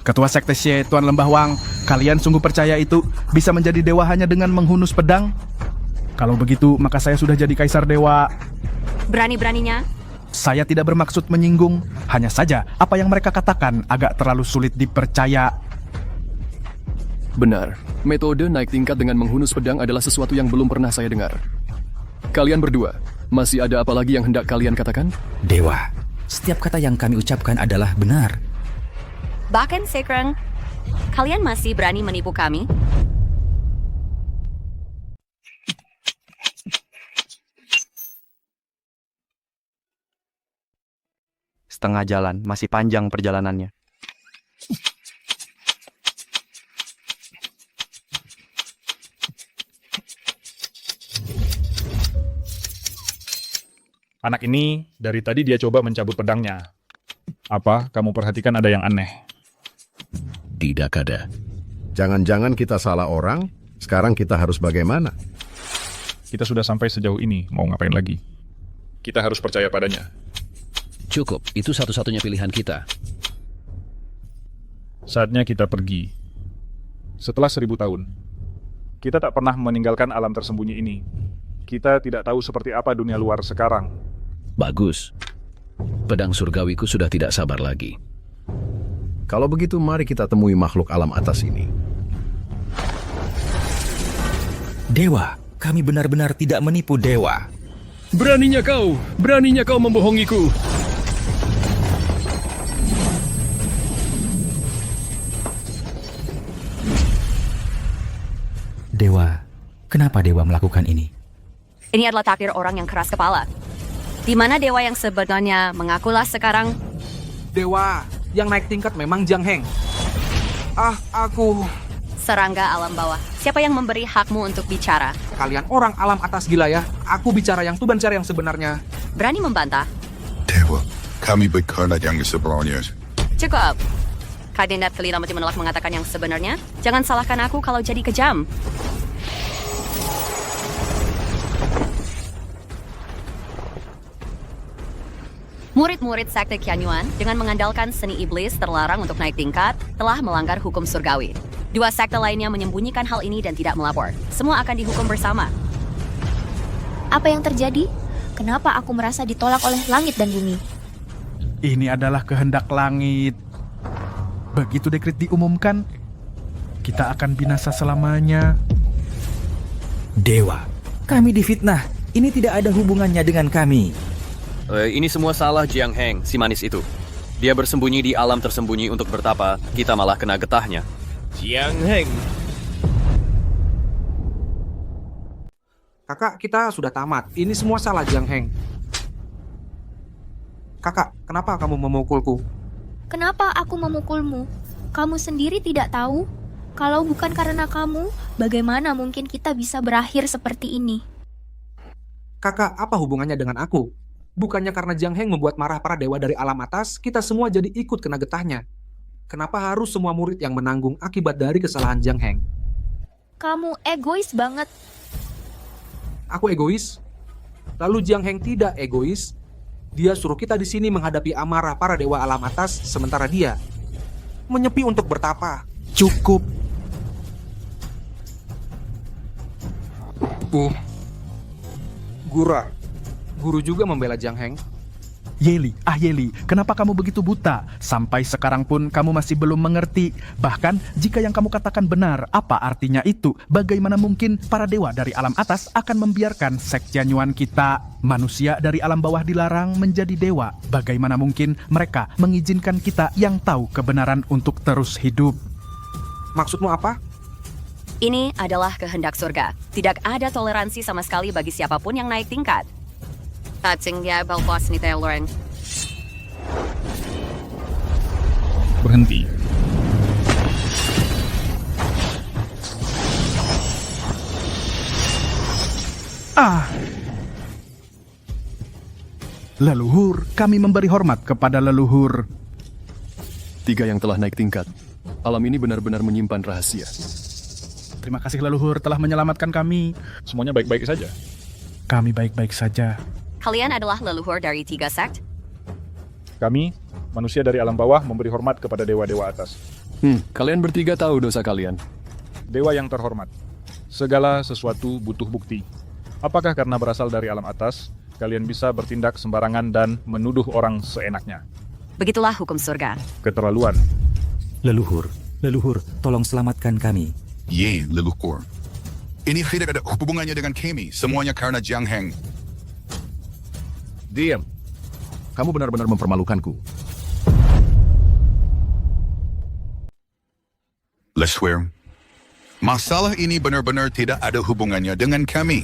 Ketua Sekte Xie, Tuan Lembah Wang, Kalian sungguh percaya itu bisa menjadi dewa hanya dengan menghunus pedang? Kalau begitu, maka saya sudah jadi kaisar dewa. Berani-beraninya? Saya tidak bermaksud menyinggung, hanya saja apa yang mereka katakan agak terlalu sulit dipercaya. Benar, metode naik tingkat dengan menghunus pedang adalah sesuatu yang belum pernah saya dengar. Kalian berdua, masih ada apa lagi yang hendak kalian katakan? Dewa, setiap kata yang kami ucapkan adalah benar. Bahkan Sekrang, kalian masih berani menipu kami? Setengah jalan, masih panjang perjalanannya. Anak ini, dari tadi dia coba mencabut pedangnya. Apa, kamu perhatikan ada yang aneh? Tidak ada. Jangan-jangan kita salah orang, sekarang kita harus bagaimana? Kita sudah sampai sejauh ini, mau ngapain lagi? Kita harus percaya padanya. Cukup, itu satu-satunya pilihan kita. Saatnya kita pergi. Setelah 1000 tahun, kita tak pernah meninggalkan alam tersembunyi ini. Kita tidak tahu seperti apa dunia luar sekarang. Bagus. Pedang surgawiku sudah tidak sabar lagi. Kalau begitu, mari kita temui makhluk alam atas ini. Dewa, kami benar-benar tidak menipu dewa. Beraninya kau membohongiku. Dewa, kenapa dewa melakukan ini? Ini adalah takdir orang yang keras kepala. Di mana dewa yang sebenarnya mengakulah sekarang? Dewa yang naik tingkat memang Jiang Heng. Aku... Serangga alam bawah. Siapa yang memberi hakmu untuk bicara? Kalian orang alam atas gila ya. Aku bicara yang tuban cara yang sebenarnya. Berani membantah? Dewa, kami berkehendak yang sebenarnya. Cukup. Kandidat Kelila mati menolak mengatakan yang sebenarnya. Jangan salahkan aku kalau jadi kejam. Murid-murid sekte Qianyuan dengan mengandalkan seni iblis terlarang untuk naik tingkat telah melanggar hukum surgawi. 2 sekte lainnya menyembunyikan hal ini dan tidak melapor. Semua akan dihukum bersama. Apa yang terjadi? Kenapa aku merasa ditolak oleh langit dan bumi? Ini adalah kehendak langit. Begitu dekret diumumkan, kita akan binasa selamanya. Dewa, kami difitnah. Ini tidak ada hubungannya dengan kami. Ini semua salah Jiang Heng, si manis itu. Dia bersembunyi di alam tersembunyi untuk bertapa, kita malah kena getahnya. Jiang Heng. Kakak, kita sudah tamat. Ini semua salah Jiang Heng. Kakak, kenapa kamu memukulku? Kenapa aku memukulmu? Kamu sendiri tidak tahu? Kalau bukan karena kamu, bagaimana mungkin kita bisa berakhir seperti ini? Kakak, apa hubungannya dengan aku? Bukannya karena Jiang Heng membuat marah para dewa dari alam atas, kita semua jadi ikut kena getahnya. Kenapa harus semua murid yang menanggung akibat dari kesalahan Jiang Heng? Kamu egois banget. Aku egois? Lalu Jiang Heng tidak egois? Dia suruh kita di sini menghadapi amarah para dewa alam atas, sementara dia menyepi untuk bertapa. Cukup. Guru juga membela Jiang Heng. Yeli, Yeli, kenapa kamu begitu buta? Sampai sekarang pun kamu masih belum mengerti. Bahkan, jika yang kamu katakan benar, apa artinya itu? Bagaimana mungkin para dewa dari alam atas akan membiarkan sekte Qianyuan kita? Manusia dari alam bawah dilarang menjadi dewa. Bagaimana mungkin mereka mengizinkan kita yang tahu kebenaran untuk terus hidup? Maksudmu apa? Ini adalah kehendak surga. Tidak ada toleransi sama sekali bagi siapapun yang naik tingkat. Tatsing dia balpos ni Tayo Loren. Berhenti. Leluhur, kami memberi hormat kepada leluhur. 3 yang telah naik tingkat. Alam ini benar-benar menyimpan rahasia. Terima kasih leluhur telah menyelamatkan kami. Semuanya baik-baik saja. Kami baik-baik saja. Kalian adalah leluhur dari 3 sekt? Kami, manusia dari alam bawah, memberi hormat kepada dewa-dewa atas. Kalian bertiga tahu dosa kalian. Dewa yang terhormat, segala sesuatu butuh bukti. Apakah karena berasal dari alam atas, kalian bisa bertindak sembarangan dan menuduh orang seenaknya? Begitulah hukum surga. Keterlaluan. Leluhur, tolong selamatkan kami. Ye, leluhur. Ini tidak ada hubungannya dengan kami. Semuanya karena Jiang Heng. Diam. Kamu benar-benar mempermalukanku. Let's swear. Masalah ini benar-benar tidak ada hubungannya dengan kami.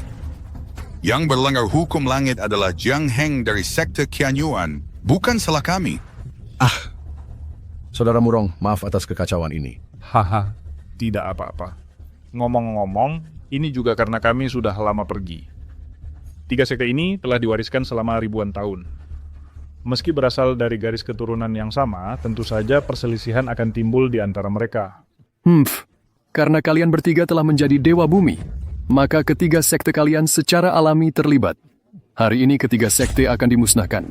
Yang berlanggar hukum langit adalah Jiang Heng dari sekte Qianyuan, bukan salah kami. Saudara Murong, maaf atas kekacauan ini. Haha, tidak apa-apa. Ngomong-ngomong, ini juga karena kami sudah lama pergi. 3 sekte ini telah diwariskan selama ribuan tahun. Meski berasal dari garis keturunan yang sama, tentu saja perselisihan akan timbul di antara mereka. Karena kalian bertiga telah menjadi dewa bumi, maka ketiga sekte kalian secara alami terlibat. Hari ini ketiga sekte akan dimusnahkan.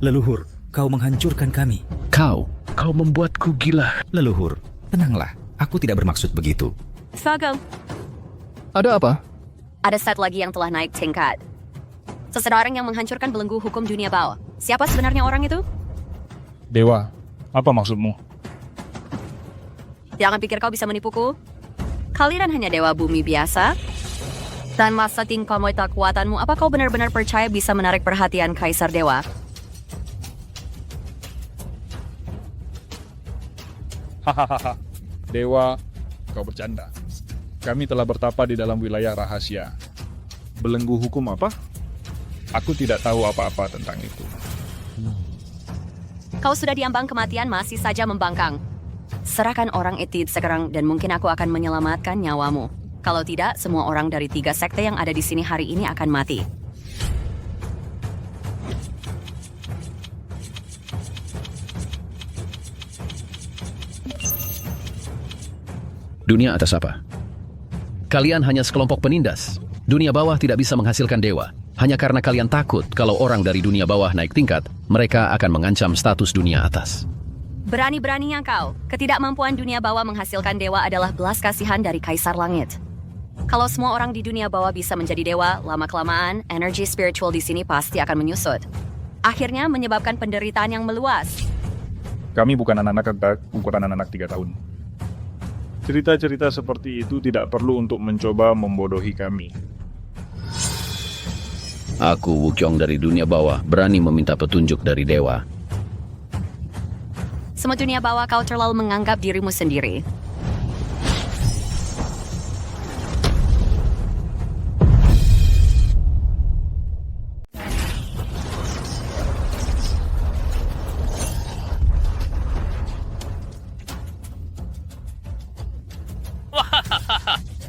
Leluhur, kau menghancurkan kami. Kau membuatku gila. Leluhur, tenanglah. Aku tidak bermaksud begitu. Struggle. Ada apa? Ada set lagi yang telah naik tingkat. Seseorang yang menghancurkan belenggu hukum dunia bawah. Siapa sebenarnya orang itu? Dewa, apa maksudmu? Jangan pikir kau bisa menipuku. Kalian hanya dewa bumi biasa. Dan masa tingkahmu itu kekuatanmu, apa kau benar-benar percaya bisa menarik perhatian Kaisar Dewa? Hahaha, Dewa, kau bercanda. Kami telah bertapa di dalam wilayah rahasia. Belenggu hukum apa? Aku tidak tahu apa-apa tentang itu. Kau sudah diambang kematian, masih saja membangkang. Serahkan orang itu sekarang dan mungkin aku akan menyelamatkan nyawamu. Kalau tidak, semua orang dari 3 sekte yang ada di sini hari ini akan mati. Dunia atas apa? Kalian hanya sekelompok penindas. Dunia bawah tidak bisa menghasilkan dewa. Hanya karena kalian takut kalau orang dari dunia bawah naik tingkat, mereka akan mengancam status dunia atas. Berani-beraninya kau. Ketidakmampuan dunia bawah menghasilkan dewa adalah belas kasihan dari Kaisar Langit. Kalau semua orang di dunia bawah bisa menjadi dewa, lama-kelamaan, energi spiritual di sini pasti akan menyusut. Akhirnya menyebabkan penderitaan yang meluas. Kami bukan anak-anak ukuran anak-anak 3 tahun. Cerita-cerita seperti itu tidak perlu untuk mencoba membodohi kami. Aku, Wukyong dari dunia bawah, berani meminta petunjuk dari dewa. Semua dunia bawah kau terlalu menganggap dirimu sendiri.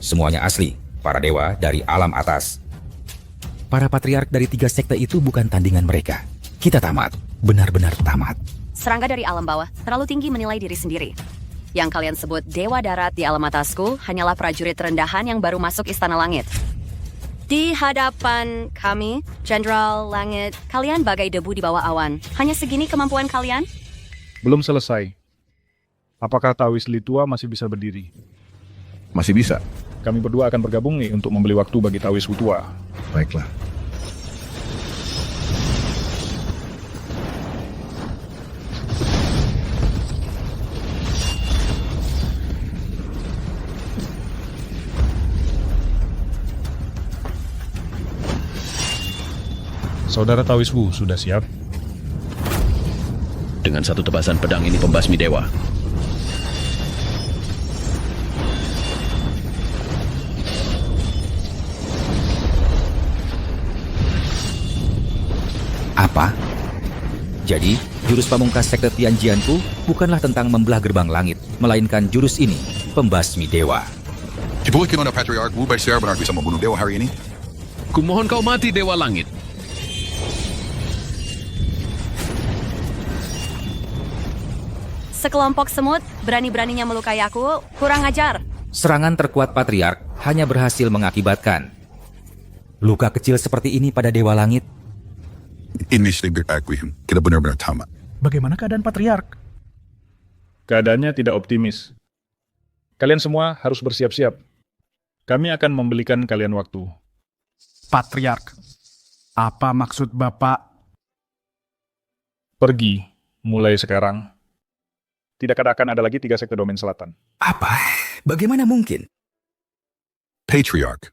Semuanya asli, para dewa dari alam atas. Para patriark dari 3 sekte itu bukan tandingan mereka. Kita tamat, benar-benar tamat. Serangga dari alam bawah terlalu tinggi menilai diri sendiri. Yang kalian sebut dewa darat di alam atasku hanyalah prajurit rendahan yang baru masuk istana langit. Di hadapan kami, Jenderal Langit, kalian bagai debu di bawah awan. Hanya segini kemampuan kalian? Belum selesai. Apakah Tawis Litua masih bisa berdiri? Masih bisa. Kami berdua akan bergabung nih untuk membeli waktu bagi Tawis Litua. Baiklah. Saudara Tawiswu sudah siap? Dengan satu tebasan pedang ini pembasmi dewa. Apa? Jadi, jurus pamungkas sekte Tianjianku bukanlah tentang membelah gerbang langit, melainkan jurus ini, pembasmi dewa. Jebul Kinona Patriarch Wu Baixiar benar bisa membunuh dewa hari ini? Kumohon kau mati, Dewa Langit. Sekelompok semut berani-beraninya melukai aku, kurang ajar. Serangan terkuat patriark hanya berhasil mengakibatkan luka kecil seperti ini pada dewa langit. Ini sedikit Requiem. Kita benar-benar tamat. bagaimana keadaan Patriark? Keadaannya tidak optimis. Kalian semua harus bersiap-siap. Kami akan membelikan kalian waktu. Patriark, apa maksud Bapak? Pergi, mulai sekarang. Tidak akan ada lagi 3 sekte domain selatan. Apa? Bagaimana mungkin? Patriarch.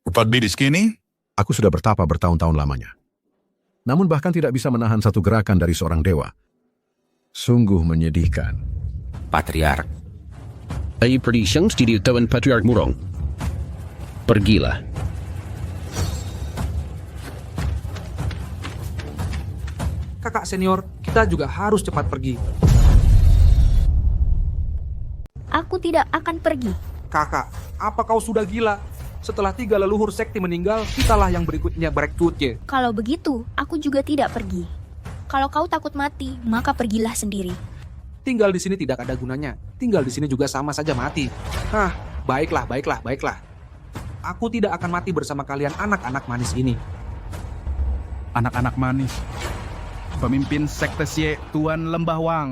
Rupat bidis kini? Aku sudah bertapa bertahun-tahun lamanya. Namun bahkan tidak bisa menahan satu gerakan dari seorang dewa. Sungguh menyedihkan. Patriark. Ay perdi siyang tawan Patriark Murong. Pergilah. Kakak senior, kita juga harus cepat pergi. Aku tidak akan pergi. Kakak, apa kau sudah gila? Setelah 3 leluhur sekte meninggal, kitalah yang berikutnya berekrutnya. Kalau begitu, aku juga tidak pergi. Kalau kau takut mati, maka pergilah sendiri. Tinggal di sini tidak ada gunanya. Tinggal di sini juga sama saja mati. Hah, baiklah. Aku tidak akan mati bersama kalian anak-anak manis ini. Anak-anak manis. Pemimpin sekte Xie, Tuan Lembah Wang.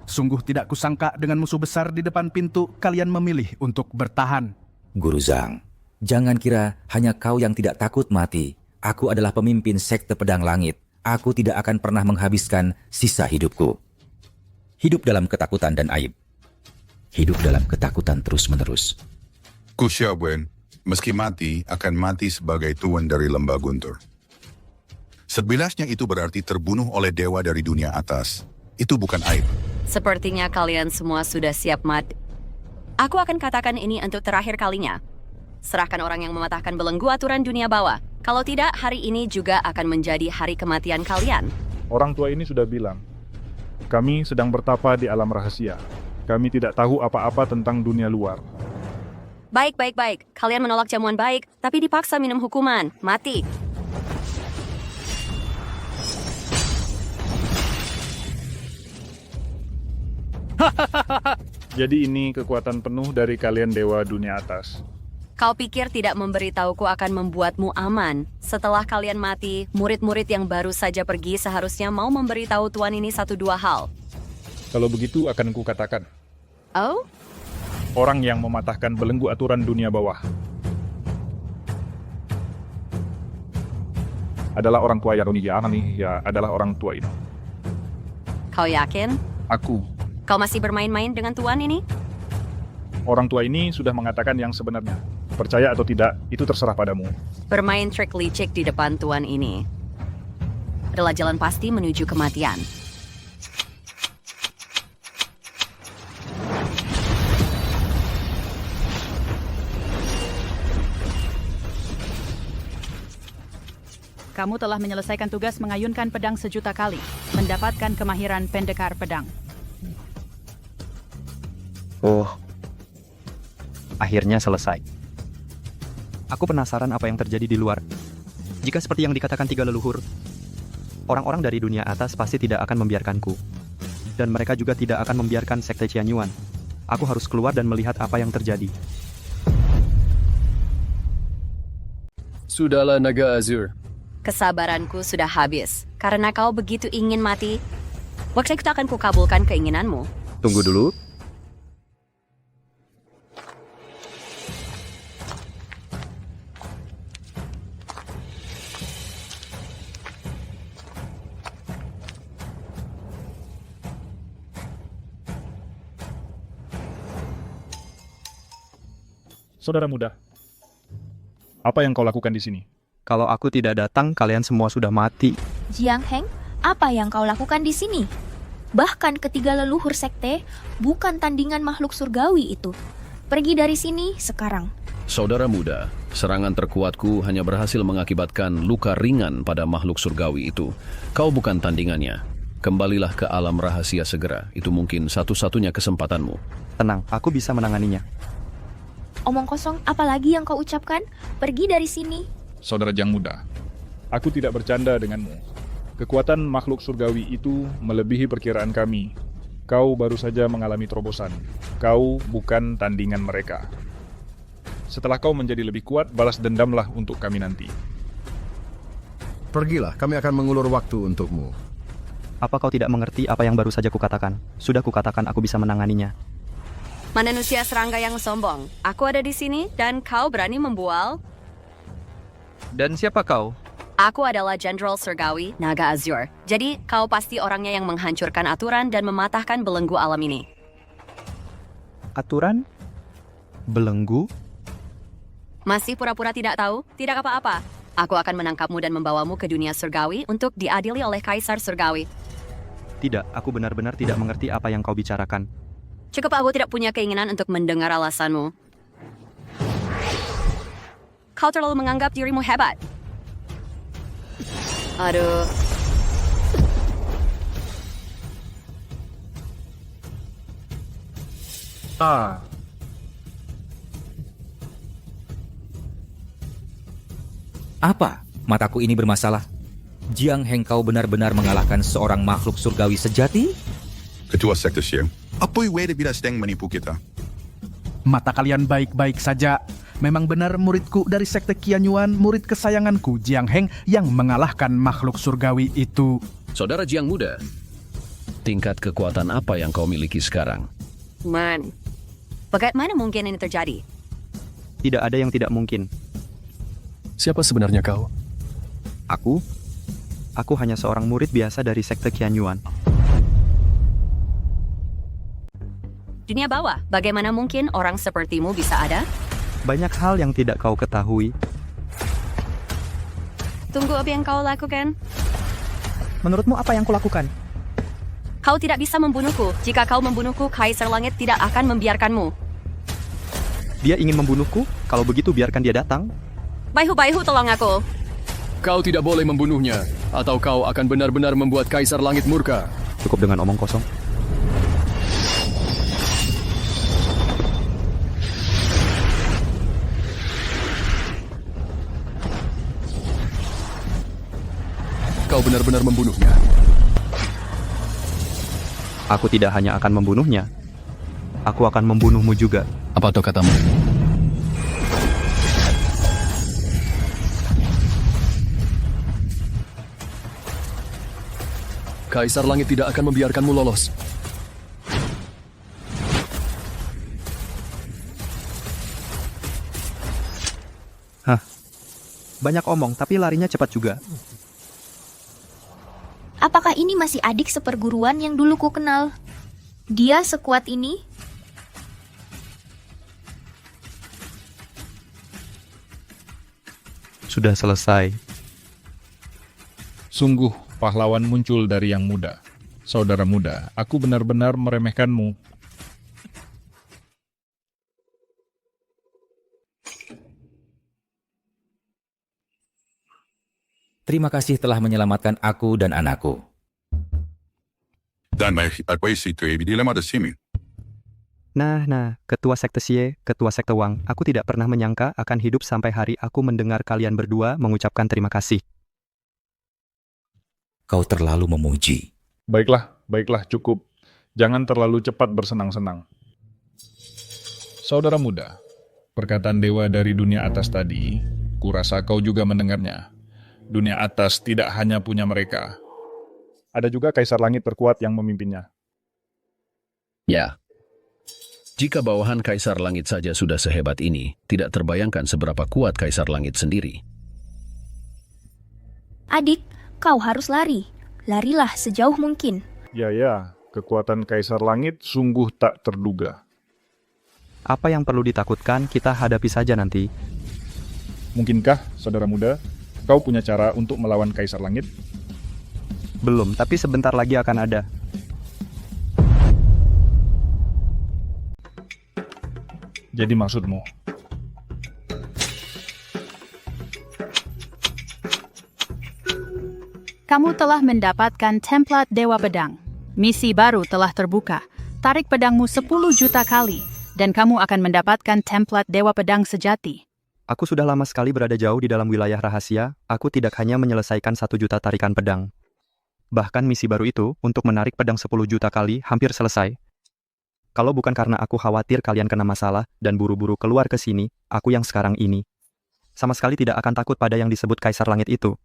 Sungguh tidak kusangka dengan musuh besar di depan pintu, kalian memilih untuk bertahan. Guru Zhang, jangan kira hanya kau yang tidak takut mati. Aku adalah pemimpin sekte Pedang Langit. Aku tidak akan pernah menghabiskan sisa hidupku. Hidup dalam ketakutan dan aib. Hidup dalam ketakutan terus-menerus. Ku Xiaowen, meski mati, akan mati sebagai tuan dari Lembah Guntur. Sebilasnya itu berarti terbunuh oleh dewa dari dunia atas. Itu bukan aib. Sepertinya kalian semua sudah siap mati. Aku akan katakan ini untuk terakhir kalinya. Serahkan orang yang mematahkan belenggu aturan dunia bawah. Kalau tidak, hari ini juga akan menjadi hari kematian kalian. Orang tua ini sudah bilang, kami sedang bertapa di alam rahasia. Kami tidak tahu apa-apa tentang dunia luar. Baik. Kalian menolak jamuan baik, tapi dipaksa minum hukuman. Mati. Jadi ini kekuatan penuh dari kalian dewa dunia atas. Kau pikir tidak memberitahuku akan membuatmu aman? Setelah kalian mati, murid-murid yang baru saja pergi seharusnya mau memberitahu Tuan ini 1-2 hal. Kalau begitu akan kukatakan. Oh? Orang yang mematahkan belenggu aturan dunia bawah adalah orang tua adalah orang tua ini. Kau yakin? Aku. Kau masih bermain-main dengan Tuan ini? Orang tua ini sudah mengatakan yang sebenarnya. Percaya atau tidak, itu terserah padamu. Bermain trik licik di depan Tuan ini adalah jalan pasti menuju kematian. Kamu telah menyelesaikan tugas mengayunkan pedang 1.000.000 kali, mendapatkan kemahiran pendekar pedang. Oh, akhirnya selesai. Aku penasaran apa yang terjadi di luar. Jika seperti yang dikatakan 3 leluhur, orang-orang dari dunia atas pasti tidak akan membiarkanku. Dan mereka juga tidak akan membiarkan sekte Qianyuan. Aku harus keluar dan melihat apa yang terjadi. Sudahlah Naga Azur. Kesabaranku sudah habis. Karena kau begitu ingin mati, waktu itu akan kukabulkan keinginanmu. Tunggu dulu. Saudara muda, apa yang kau lakukan di sini? Kalau aku tidak datang, kalian semua sudah mati. Jiang Heng, apa yang kau lakukan di sini? Bahkan ketiga leluhur sekte bukan tandingan makhluk surgawi itu. Pergi dari sini sekarang. Saudara muda, serangan terkuatku hanya berhasil mengakibatkan luka ringan pada makhluk surgawi itu. Kau bukan tandingannya. Kembalilah ke alam rahasia segera. Itu mungkin satu-satunya kesempatanmu. Tenang, aku bisa menanganinya. Omong kosong, apalagi yang kau ucapkan? Pergi dari sini. Saudara Jiang muda, aku tidak bercanda denganmu. Kekuatan makhluk surgawi itu melebihi perkiraan kami. Kau baru saja mengalami terobosan. Kau bukan tandingan mereka. Setelah kau menjadi lebih kuat, balas dendamlah untuk kami nanti. Pergilah, kami akan mengulur waktu untukmu. Apa kau tidak mengerti apa yang baru saja kukatakan? Sudah kukatakan aku bisa menanganinya. Manusia serangga yang sombong. Aku ada di sini dan kau berani membual? Dan siapa kau? Aku adalah Jenderal Surgawi, Naga Azure. Jadi, kau pasti orangnya yang menghancurkan aturan dan mematahkan belenggu alam ini. Aturan? Belenggu? Masih pura-pura tidak tahu? Tidak apa-apa. Aku akan menangkapmu dan membawamu ke dunia surgawi untuk diadili oleh Kaisar Surgawi. Tidak, aku benar-benar tidak mengerti apa yang kau bicarakan. Cukup, aku tidak punya keinginan untuk mendengar alasanmu. Kau terlalu menganggap dirimu hebat. Aduh. Apa? Mataku ini bermasalah. Jiang Heng, kau benar-benar mengalahkan seorang makhluk surgawi sejati? Ketua Sekte Xiang, apa yang bila sedang menipu kita? Mata kalian baik-baik saja. Memang benar muridku dari Sekte Qianyuan, murid kesayanganku Jiang Heng yang mengalahkan makhluk surgawi itu. Saudara Jiang Muda, tingkat kekuatan apa yang kau miliki sekarang? Bagaimana mungkin ini terjadi? Tidak ada yang tidak mungkin. Siapa sebenarnya kau? Aku? Aku hanya seorang murid biasa dari Sekte Qianyuan. Dunia bawah, bagaimana mungkin orang sepertimu bisa ada? Banyak hal yang tidak kau ketahui. Tunggu, apa yang kau lakukan? Menurutmu apa yang kulakukan? Kau tidak bisa membunuhku. Jika kau membunuhku, Kaisar Langit tidak akan membiarkanmu. Dia ingin membunuhku? Kalau begitu biarkan dia datang. Baihu, tolong aku. Kau tidak boleh membunuhnya, atau kau akan benar-benar membuat Kaisar Langit murka. Cukup dengan omong kosong. Kau benar-benar membunuhnya. Aku tidak hanya akan membunuhnya. Aku akan membunuhmu juga. Apa tuh katamu? Kaisar Langit tidak akan membiarkanmu lolos. Hah? Banyak omong, tapi larinya cepat juga. Apakah ini masih adik seperguruan yang dulu ku kenal? Dia sekuat ini? Sudah selesai. Sungguh, pahlawan muncul dari yang muda. Saudara muda, aku benar-benar meremehkanmu. Terima kasih telah menyelamatkan aku dan anakku. Dan may advice ito ay dilema da simi. Nah, Ketua Sekte Xie, Ketua Sekte Wang, aku tidak pernah menyangka akan hidup sampai hari aku mendengar kalian berdua mengucapkan terima kasih. Kau terlalu memuji. Baiklah, cukup. Jangan terlalu cepat bersenang-senang. Saudara muda, perkataan dewa dari dunia atas tadi, kurasa kau juga mendengarnya. Dunia atas tidak hanya punya mereka. Ada juga Kaisar Langit terkuat yang memimpinnya. Ya. Jika bawahan Kaisar Langit saja sudah sehebat ini, tidak terbayangkan seberapa kuat Kaisar Langit sendiri. Adik, kau harus lari. Larilah sejauh mungkin. Ya, kekuatan Kaisar Langit sungguh tak terduga. Apa yang perlu ditakutkan kita hadapi saja nanti. Mungkinkah, saudara muda, kau punya cara untuk melawan Kaisar Langit? Belum, tapi sebentar lagi akan ada. Jadi maksudmu? Kamu telah mendapatkan template Dewa Pedang. Misi baru telah terbuka. Tarik pedangmu 10 juta kali, dan kamu akan mendapatkan template Dewa Pedang sejati. Aku sudah lama sekali berada jauh di dalam wilayah rahasia, aku tidak hanya menyelesaikan 1 juta tarikan pedang. Bahkan misi baru itu, untuk menarik pedang 10 juta kali, hampir selesai. Kalau bukan karena aku khawatir kalian kena masalah, dan buru-buru keluar ke sini, aku yang sekarang ini sama sekali tidak akan takut pada yang disebut Kaisar Langit itu.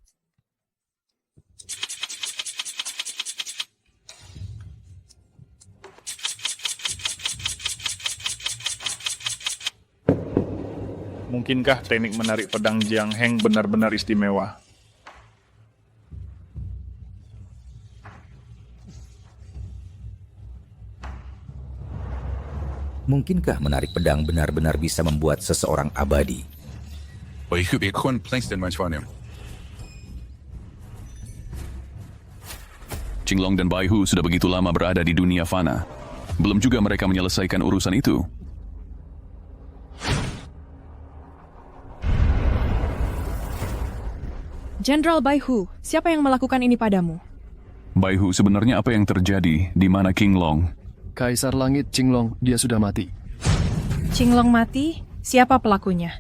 Mungkinkah teknik menarik pedang Jiang Heng benar-benar istimewa? Mungkinkah menarik pedang benar-benar bisa membuat seseorang abadi? Qinglong dan Bai Hu sudah begitu lama berada di dunia fana. Belum juga mereka menyelesaikan urusan itu. Jenderal Bai Hu, siapa yang melakukan ini padamu? Bai Hu, sebenarnya apa yang terjadi? Di mana Qinglong? Kaisar Langit Qinglong, dia sudah mati. Qinglong mati? Siapa pelakunya?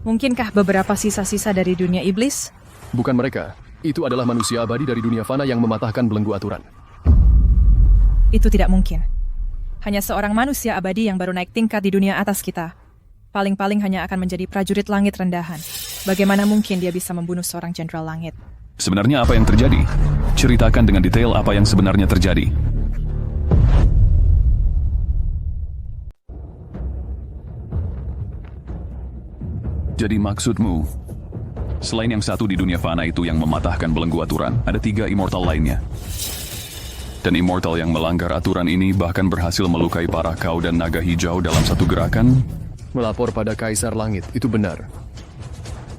Mungkinkah beberapa sisa-sisa dari dunia iblis? Bukan mereka. Itu adalah manusia abadi dari dunia fana yang mematahkan belenggu aturan. Itu tidak mungkin. Hanya seorang manusia abadi yang baru naik tingkat di dunia atas kita. Paling-paling hanya akan menjadi prajurit langit rendahan. Bagaimana mungkin dia bisa membunuh seorang jenderal langit? Sebenarnya apa yang terjadi? Ceritakan dengan detail apa yang sebenarnya terjadi. Jadi maksudmu, selain yang satu di dunia fana itu yang mematahkan belenggu aturan, ada 3 immortal lainnya. Dan immortal yang melanggar aturan ini bahkan berhasil melukai parah kau dan naga hijau dalam satu gerakan? Melapor pada Kaisar Langit, itu benar.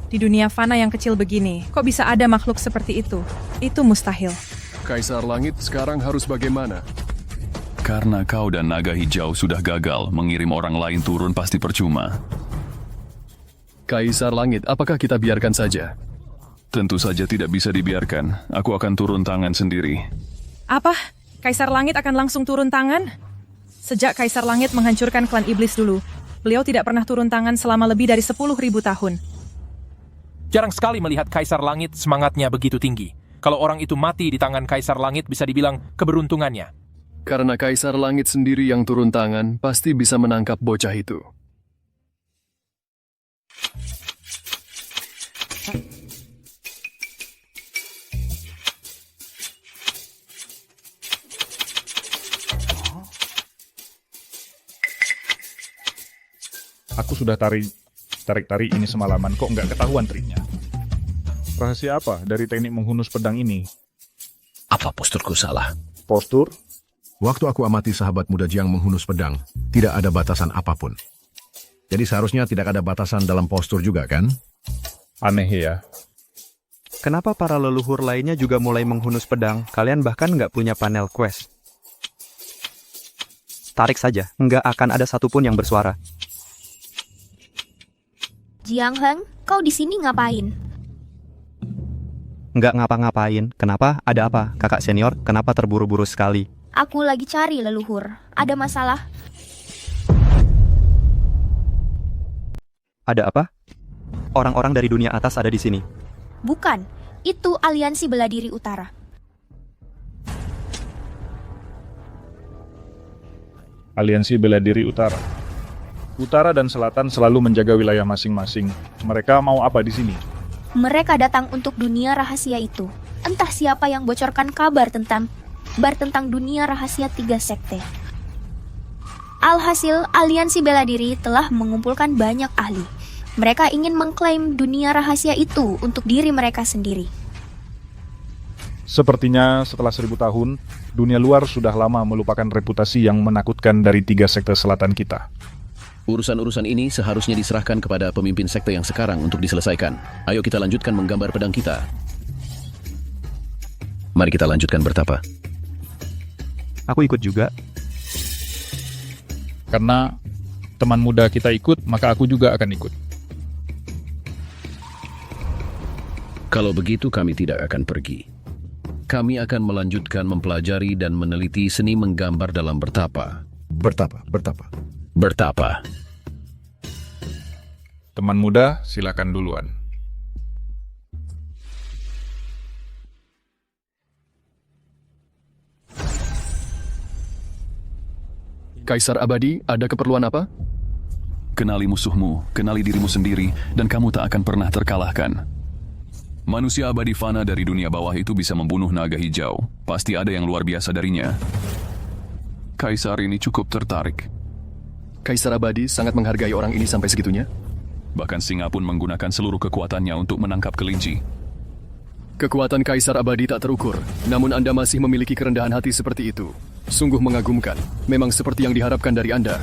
Di dunia fana yang kecil begini, kok bisa ada makhluk seperti itu? Itu mustahil. Kaisar Langit sekarang harus bagaimana? Karena kau dan naga hijau sudah gagal mengirim orang lain turun pasti percuma. Kaisar Langit, apakah kita biarkan saja? Tentu saja tidak bisa dibiarkan. Aku akan turun tangan sendiri. Apa? Kaisar Langit akan langsung turun tangan? Sejak Kaisar Langit menghancurkan klan iblis dulu, beliau tidak pernah turun tangan selama lebih dari 10.000 tahun. Jarang sekali melihat Kaisar Langit semangatnya begitu tinggi. Kalau orang itu mati di tangan Kaisar Langit bisa dibilang keberuntungannya. Karena Kaisar Langit sendiri yang turun tangan, pasti bisa menangkap bocah itu. Aku sudah tarik-tarik ini semalaman, kok nggak ketahuan triknya. Rahasia apa dari teknik menghunus pedang ini? Apa posturku salah? Postur? Waktu aku amati sahabat muda Jiang menghunus pedang, tidak ada batasan apapun. Jadi seharusnya tidak ada batasan dalam postur juga, kan? Aneh ya. Kenapa para leluhur lainnya juga mulai menghunus pedang? Kalian bahkan nggak punya panel quest. Tarik saja, nggak akan ada satupun yang bersuara. Jiang Heng, kau di sini ngapain? Nggak ngapa-ngapain. Kenapa? Ada apa? Kakak senior, kenapa terburu-buru sekali? Aku lagi cari leluhur. Ada masalah? Ada apa? Orang-orang dari dunia atas ada di sini. Bukan, itu aliansi bela diri utara. Aliansi bela diri utara. Utara dan selatan selalu menjaga wilayah masing-masing. Mereka mau apa di sini? Mereka datang untuk dunia rahasia itu. Entah siapa yang bocorkan kabar tentang dunia rahasia 3 sekte. Alhasil, aliansi bela diri telah mengumpulkan banyak ahli. Mereka ingin mengklaim dunia rahasia itu untuk diri mereka sendiri. Sepertinya setelah 1000 tahun, dunia luar sudah lama melupakan reputasi yang menakutkan dari 3 sekte selatan kita. Urusan-urusan ini seharusnya diserahkan kepada pemimpin sekte yang sekarang untuk diselesaikan. Ayo kita lanjutkan menggambar pedang kita. Mari kita lanjutkan bertapa. Aku ikut juga. Karena teman muda kita ikut, maka aku juga akan ikut. Kalau begitu kami tidak akan pergi. Kami akan melanjutkan mempelajari dan meneliti seni menggambar dalam bertapa. Bertapa. Bertapa. Teman muda, silakan duluan. Kaisar Abadi, ada keperluan apa? Kenali musuhmu, kenali dirimu sendiri, dan kamu tak akan pernah terkalahkan. Manusia abadi fana dari dunia bawah itu bisa membunuh naga hijau. Pasti ada yang luar biasa darinya. Kaisar ini cukup tertarik. Kaisar Abadi sangat menghargai orang ini sampai segitunya? Bahkan singa pun menggunakan seluruh kekuatannya untuk menangkap kelinci. Kekuatan Kaisar Abadi tak terukur, namun Anda masih memiliki kerendahan hati seperti itu. Sungguh mengagumkan, memang seperti yang diharapkan dari Anda.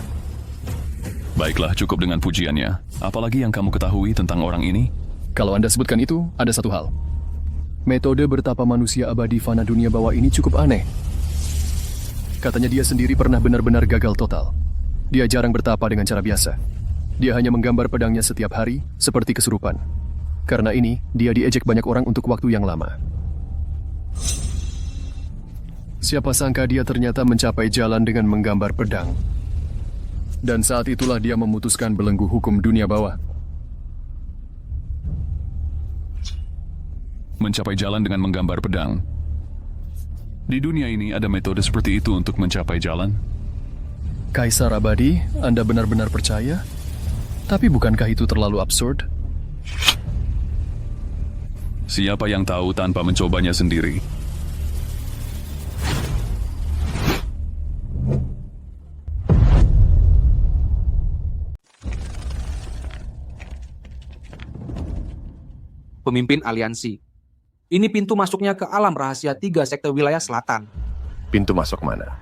Baiklah, cukup dengan pujiannya. Apalagi yang kamu ketahui tentang orang ini? Kalau Anda sebutkan itu, ada satu hal. Metode bertapa manusia abadi fana dunia bawah ini cukup aneh. Katanya dia sendiri pernah benar-benar gagal total. Dia jarang bertapa dengan cara biasa. Dia hanya menggambar pedangnya setiap hari, seperti kesurupan. Karena ini, dia diejek banyak orang untuk waktu yang lama. Siapa sangka dia ternyata mencapai jalan dengan menggambar pedang. Dan saat itulah dia memutuskan belenggu hukum dunia bawah. Mencapai jalan dengan menggambar pedang. Di dunia ini ada metode seperti itu untuk mencapai jalan? Kaisar Abadi, Anda benar-benar percaya? Tapi bukankah itu terlalu absurd? Siapa yang tahu tanpa mencobanya sendiri? Pemimpin aliansi. Ini pintu masuknya ke alam rahasia 3 sekte wilayah selatan. Pintu masuk mana?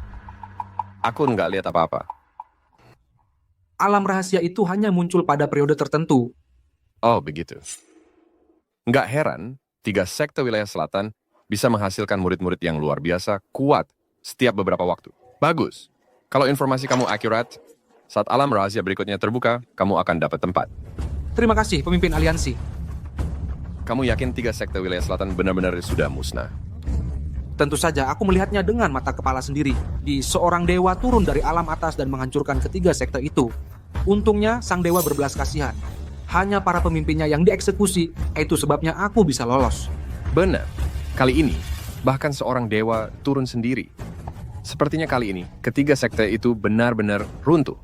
Aku nggak lihat apa-apa. Alam rahasia itu hanya muncul pada periode tertentu. Oh, begitu. Nggak heran, 3 sekte wilayah selatan bisa menghasilkan murid-murid yang luar biasa kuat setiap beberapa waktu. Bagus. Kalau informasi kamu akurat, saat alam rahasia berikutnya terbuka, kamu akan dapat tempat. Terima kasih, pemimpin aliansi. Kamu yakin 3 sekte wilayah selatan benar-benar sudah musnah? Tentu saja, aku melihatnya dengan mata kepala sendiri. Di seorang dewa turun dari alam atas dan menghancurkan ketiga sekte itu. Untungnya, sang dewa berbelas kasihan. Hanya para pemimpinnya yang dieksekusi, itu sebabnya aku bisa lolos. Benar. Kali ini, bahkan seorang dewa turun sendiri. Sepertinya kali ini, ketiga sekte itu benar-benar runtuh.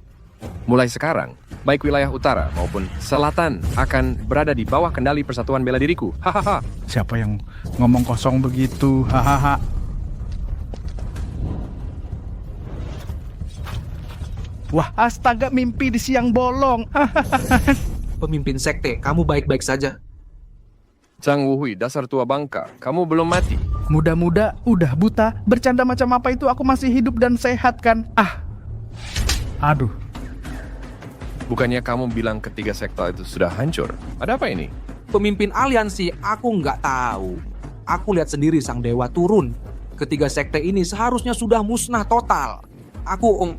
Mulai sekarang, baik wilayah utara maupun selatan akan berada di bawah kendali Persatuan Bela Diriku. Hahaha. Siapa yang ngomong kosong begitu? Hahaha. Wah, astaga, mimpi di siang bolong. Pemimpin sekte, kamu baik-baik saja. Zhang Wuhui, dasar tua bangka, kamu belum mati. Muda-muda, udah buta. Bercanda macam apa itu, aku masih hidup dan sehat kan? Aduh. Bukannya kamu bilang ketiga sekte itu sudah hancur? Ada apa ini? Pemimpin aliansi, aku nggak tahu. Aku lihat sendiri sang dewa turun. Ketiga sekte ini seharusnya sudah musnah total. Aku...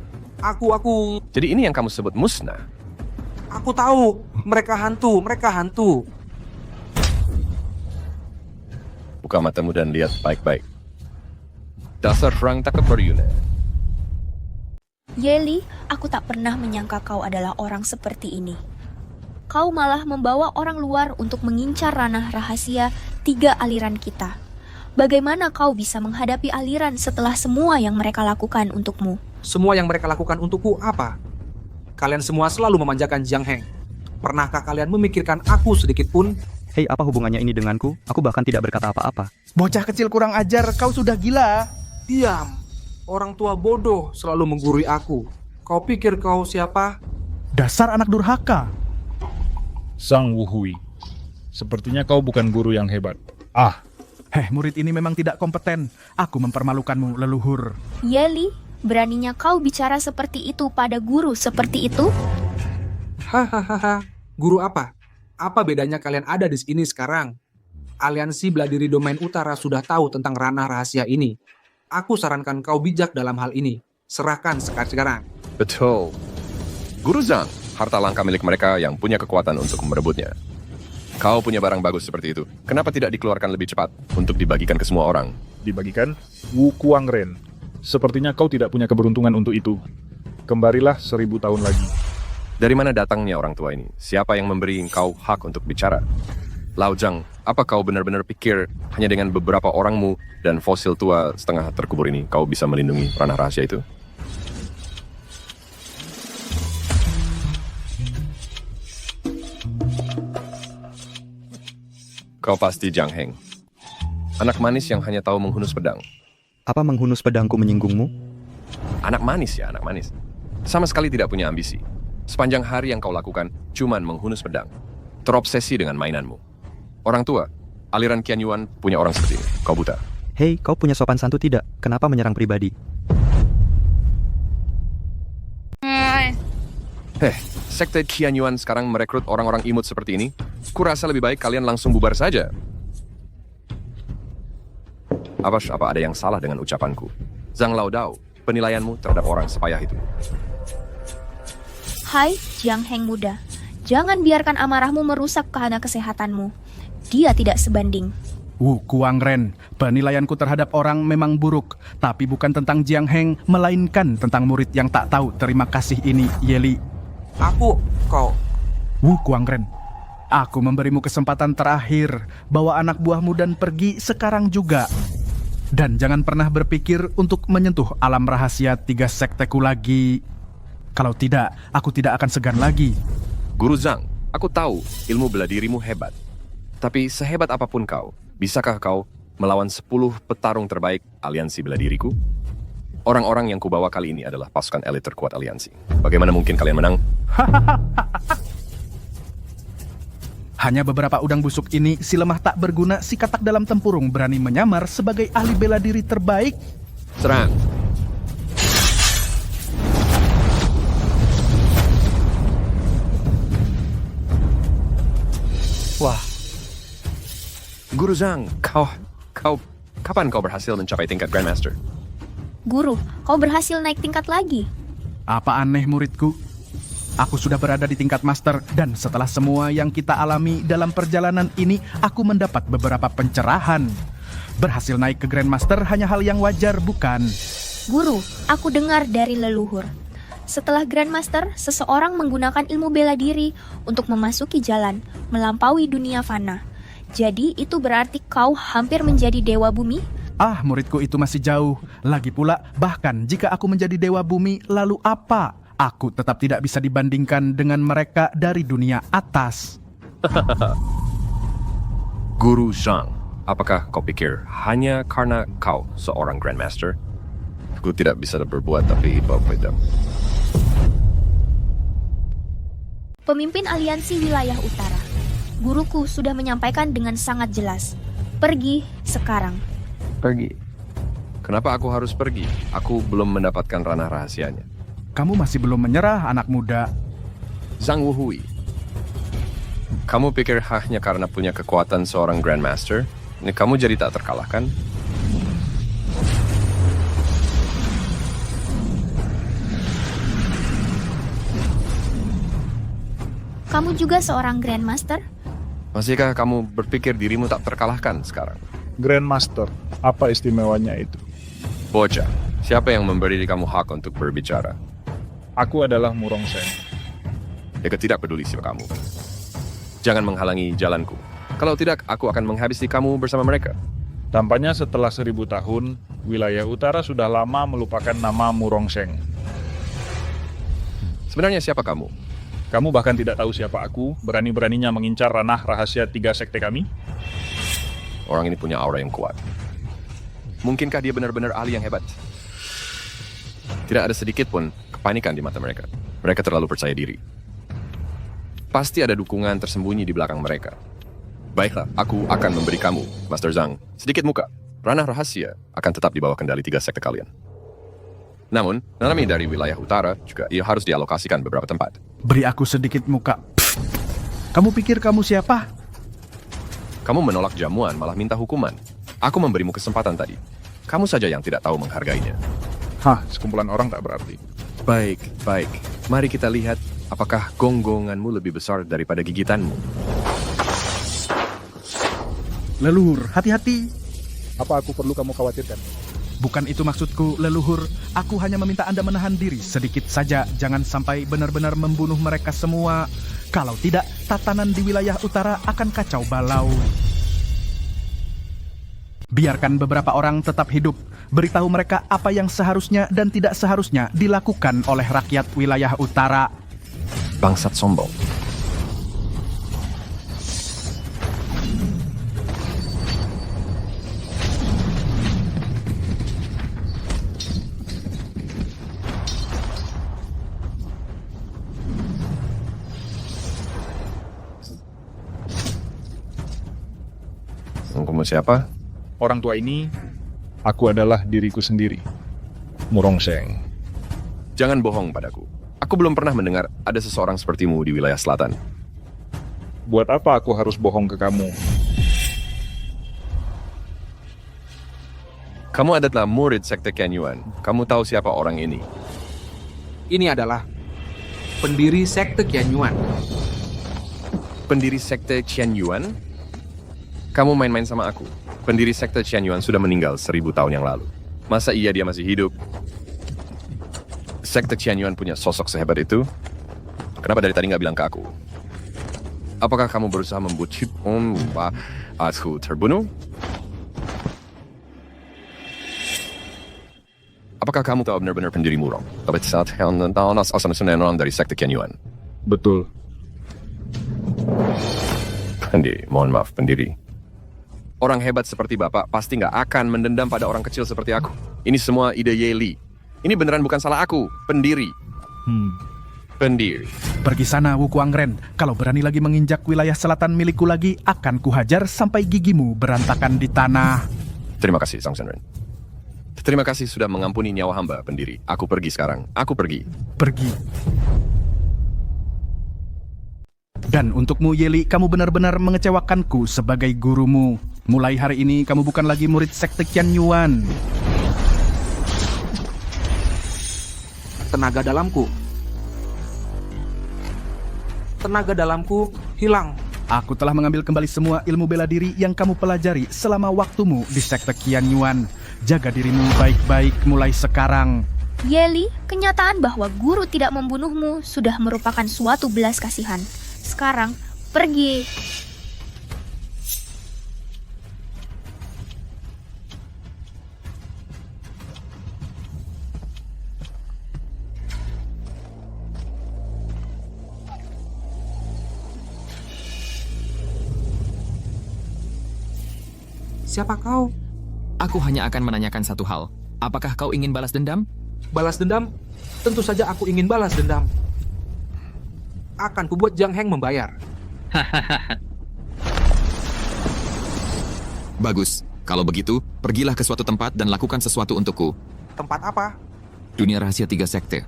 Jadi ini yang kamu sebut musnah? Aku tahu, mereka hantu. Buka matamu dan lihat baik-baik. Dasar orang tak beryuna. Yeli, aku tak pernah menyangka kau adalah orang seperti ini. Kau malah membawa orang luar untuk mengincar ranah rahasia 3 aliran kita. Bagaimana kau bisa menghadapi aliran setelah semua yang mereka lakukan untukmu? Semua yang mereka lakukan untukku apa? Kalian semua selalu memanjakan Jiang Heng. Pernahkah kalian memikirkan aku sedikit pun? Hei, apa hubungannya ini denganku? Aku bahkan tidak berkata apa-apa. Bocah kecil kurang ajar, kau sudah gila. Diam. Orang tua bodoh selalu menggurui aku. Kau pikir kau siapa? Dasar anak durhaka. Zhang Wuhui, sepertinya kau bukan guru yang hebat. Murid ini memang tidak kompeten. Aku mempermalukanmu, leluhur. Yeli, beraninya kau bicara seperti itu pada guru seperti itu? Hahaha, guru apa? Apa bedanya kalian ada di sini sekarang? Aliansi Bela Diri Domain Utara sudah tahu tentang ranah rahasia ini. Aku sarankan kau bijak dalam hal ini. Serahkan sekarang. Betul. Guru Zhang, harta langka milik mereka yang punya kekuatan untuk merebutnya. Kau punya barang bagus seperti itu. Kenapa tidak dikeluarkan lebih cepat untuk dibagikan ke semua orang? Dibagikan? Wu Kuangren, sepertinya kau tidak punya keberuntungan untuk itu. Kembarilah 1000 tahun lagi. Dari mana datangnya orang tua ini? Siapa yang memberi kau hak untuk bicara? Lao Zhang, apa kau benar-benar pikir hanya dengan beberapa orangmu dan fosil tua setengah terkubur ini kau bisa melindungi ranah rahasia itu? Kau pasti Jiang Heng. Anak manis yang hanya tahu menghunus pedang. Apa menghunus pedangku menyinggungmu? Anak manis ya, anak manis. Sama sekali tidak punya ambisi. Sepanjang hari yang kau lakukan cuman menghunus pedang. Terobsesi dengan mainanmu. Orang tua, aliran Qian Yuan punya orang seperti ini. Kau buta. Hei, kau punya sopan santun tidak? Kenapa menyerang pribadi? Sekte Qian Yuan sekarang merekrut orang-orang imut seperti ini. Kurasa lebih baik kalian langsung bubar saja. Apa ada yang salah dengan ucapanku? Zhang Laodao, penilaianmu terhadap orang sepayah itu. Hai, Jiang Heng muda. Jangan biarkan amarahmu merusak kehana kesehatanmu. Dia tidak sebanding. Kuang Ren, penilaianku terhadap orang memang buruk, tapi bukan tentang Jiang Heng, melainkan tentang murid yang tak tahu terima kasih ini, Yeli. Kau. Kuang Ren, aku memberimu kesempatan terakhir, bawa anak buahmu dan pergi sekarang juga. Dan jangan pernah berpikir untuk menyentuh alam rahasia 3 sekteku lagi. Kalau tidak, aku tidak akan segan lagi. Guru Zhang, aku tahu ilmu bela dirimu hebat. Tapi sehebat apapun kau, bisakah kau melawan 10 petarung terbaik aliansi bela diriku? Orang-orang yang kubawa kali ini adalah pasukan elit terkuat aliansi. Bagaimana mungkin kalian menang? Hanya beberapa udang busuk ini, si lemah tak berguna, si katak dalam tempurung berani menyamar sebagai ahli bela diri terbaik. Serang! Wah. Guru Zhang, kapan kau berhasil mencapai tingkat Grandmaster? Guru, kau berhasil naik tingkat lagi. Apa aneh muridku? Aku sudah berada di tingkat master, dan setelah semua yang kita alami dalam perjalanan ini, aku mendapat beberapa pencerahan. Berhasil naik ke Grandmaster hanya hal yang wajar, bukan? Guru, aku dengar dari leluhur. Setelah Grandmaster, seseorang menggunakan ilmu bela diri untuk memasuki jalan, melampaui dunia fana. Jadi itu berarti kau hampir menjadi dewa bumi? Muridku itu masih jauh. Lagi pula, bahkan jika aku menjadi dewa bumi, lalu apa? Aku tetap tidak bisa dibandingkan dengan mereka dari dunia atas. Guru Zhang, apakah kau pikir hanya karena kau seorang Grandmaster? Aku tidak bisa berbuat tapi bawa pedang. Pemimpin aliansi wilayah utara. Guruku sudah menyampaikan dengan sangat jelas. Pergi sekarang. Pergi. Kenapa aku harus pergi? Aku belum mendapatkan ranah rahasianya. Kamu masih belum menyerah, anak muda. Zhang Wuhui, kamu pikir hanya karena punya kekuatan seorang Grandmaster, ini kamu jadi tak terkalahkan? Kamu juga seorang Grandmaster? Masihkah kamu berpikir dirimu tak terkalahkan sekarang? Grandmaster, apa istimewanya itu? Bocah, siapa yang memberi kamu hak untuk berbicara? Aku adalah Murong Seng. Dia tidak peduli siapa kamu. Jangan menghalangi jalanku. Kalau tidak, aku akan menghabisi kamu bersama mereka. Tampaknya setelah 1000 tahun, wilayah utara sudah lama melupakan nama Murong Seng. Sebenarnya siapa kamu? Kamu bahkan tidak tahu siapa aku, berani-beraninya mengincar ranah rahasia 3 sekte kami? Orang ini punya aura yang kuat. Mungkinkah dia benar-benar ahli yang hebat? Tidak ada sedikit pun kepanikan di mata mereka. Mereka terlalu percaya diri. Pasti ada dukungan tersembunyi di belakang mereka. Baiklah, aku akan memberi kamu, Master Zhang, sedikit muka. Ranah rahasia akan tetap di bawah kendali 3 sekte kalian. Namun, Nanami dari wilayah utara juga ia harus dialokasikan beberapa tempat. Beri aku sedikit muka. Kamu pikir kamu siapa? Kamu menolak jamuan malah minta hukuman. Aku memberimu kesempatan tadi. Kamu saja yang tidak tahu menghargainya. Sekumpulan orang tak berarti. Baik. Mari kita lihat apakah gonggonganmu lebih besar daripada gigitanmu. Leluhur, hati-hati. Apa aku perlu kamu khawatirkan? Bukan itu maksudku, leluhur. Aku hanya meminta Anda menahan diri sedikit saja. Jangan sampai benar-benar membunuh mereka semua. Kalau tidak, tatanan di wilayah utara akan kacau balau. Biarkan beberapa orang tetap hidup. Beritahu mereka apa yang seharusnya dan tidak seharusnya dilakukan oleh rakyat wilayah utara. Bangsat sombong. Kamu siapa? Orang tua ini, aku adalah diriku sendiri. Murongseng. Jangan bohong padaku. Aku belum pernah mendengar ada seseorang sepertimu di wilayah selatan. Buat apa aku harus bohong ke kamu? Kamu adalah murid sekte Qianyuan. Kamu tahu siapa orang ini? Ini adalah pendiri sekte Qianyuan. Pendiri sekte Qianyuan? Kamu main-main sama aku. Pendiri sekte Qianyuan sudah meninggal 1000 tahun yang lalu. Masa iya dia masih hidup? Sekte Qianyuan punya sosok sehebat itu? Kenapa dari tadi nggak bilang ke aku? Apakah kamu berusaha membuat aku terbunuh? Apakah kamu tahu benar-benar pendiri Murong? Orang dari sekte Qianyuan. Betul. Mohon maaf, pendiri. Orang hebat seperti Bapak pasti nggak akan mendendam pada orang kecil seperti aku. Ini semua ide Ye Li. Ini beneran bukan salah aku, pendiri. Pendiri. Pergi sana, Wu Kuangren. Kalau berani lagi menginjak wilayah selatan milikku lagi, akan kuhajar sampai gigimu berantakan di tanah. Terima kasih, Sang Shenren. Terima kasih sudah mengampuni nyawa hamba, pendiri. Aku pergi sekarang. Aku pergi. Pergi. Dan untukmu, Yeli, kamu benar-benar mengecewakanku sebagai gurumu. Mulai hari ini, kamu bukan lagi murid sekte Qianyuan. Tenaga dalamku hilang. Aku telah mengambil kembali semua ilmu bela diri yang kamu pelajari selama waktumu di sekte Qianyuan. Jaga dirimu baik-baik mulai sekarang. Yeli, kenyataan bahwa guru tidak membunuhmu sudah merupakan suatu belas kasihan. Sekarang, pergi. Siapa kau? Aku hanya akan menanyakan satu hal. Apakah kau ingin balas dendam? Balas dendam? Tentu saja aku ingin balas dendam. Akan kubuat Jiang Heng membayar. Bagus. Kalau begitu, pergilah ke suatu tempat dan lakukan sesuatu untukku. Tempat apa? Dunia rahasia 3 sekte.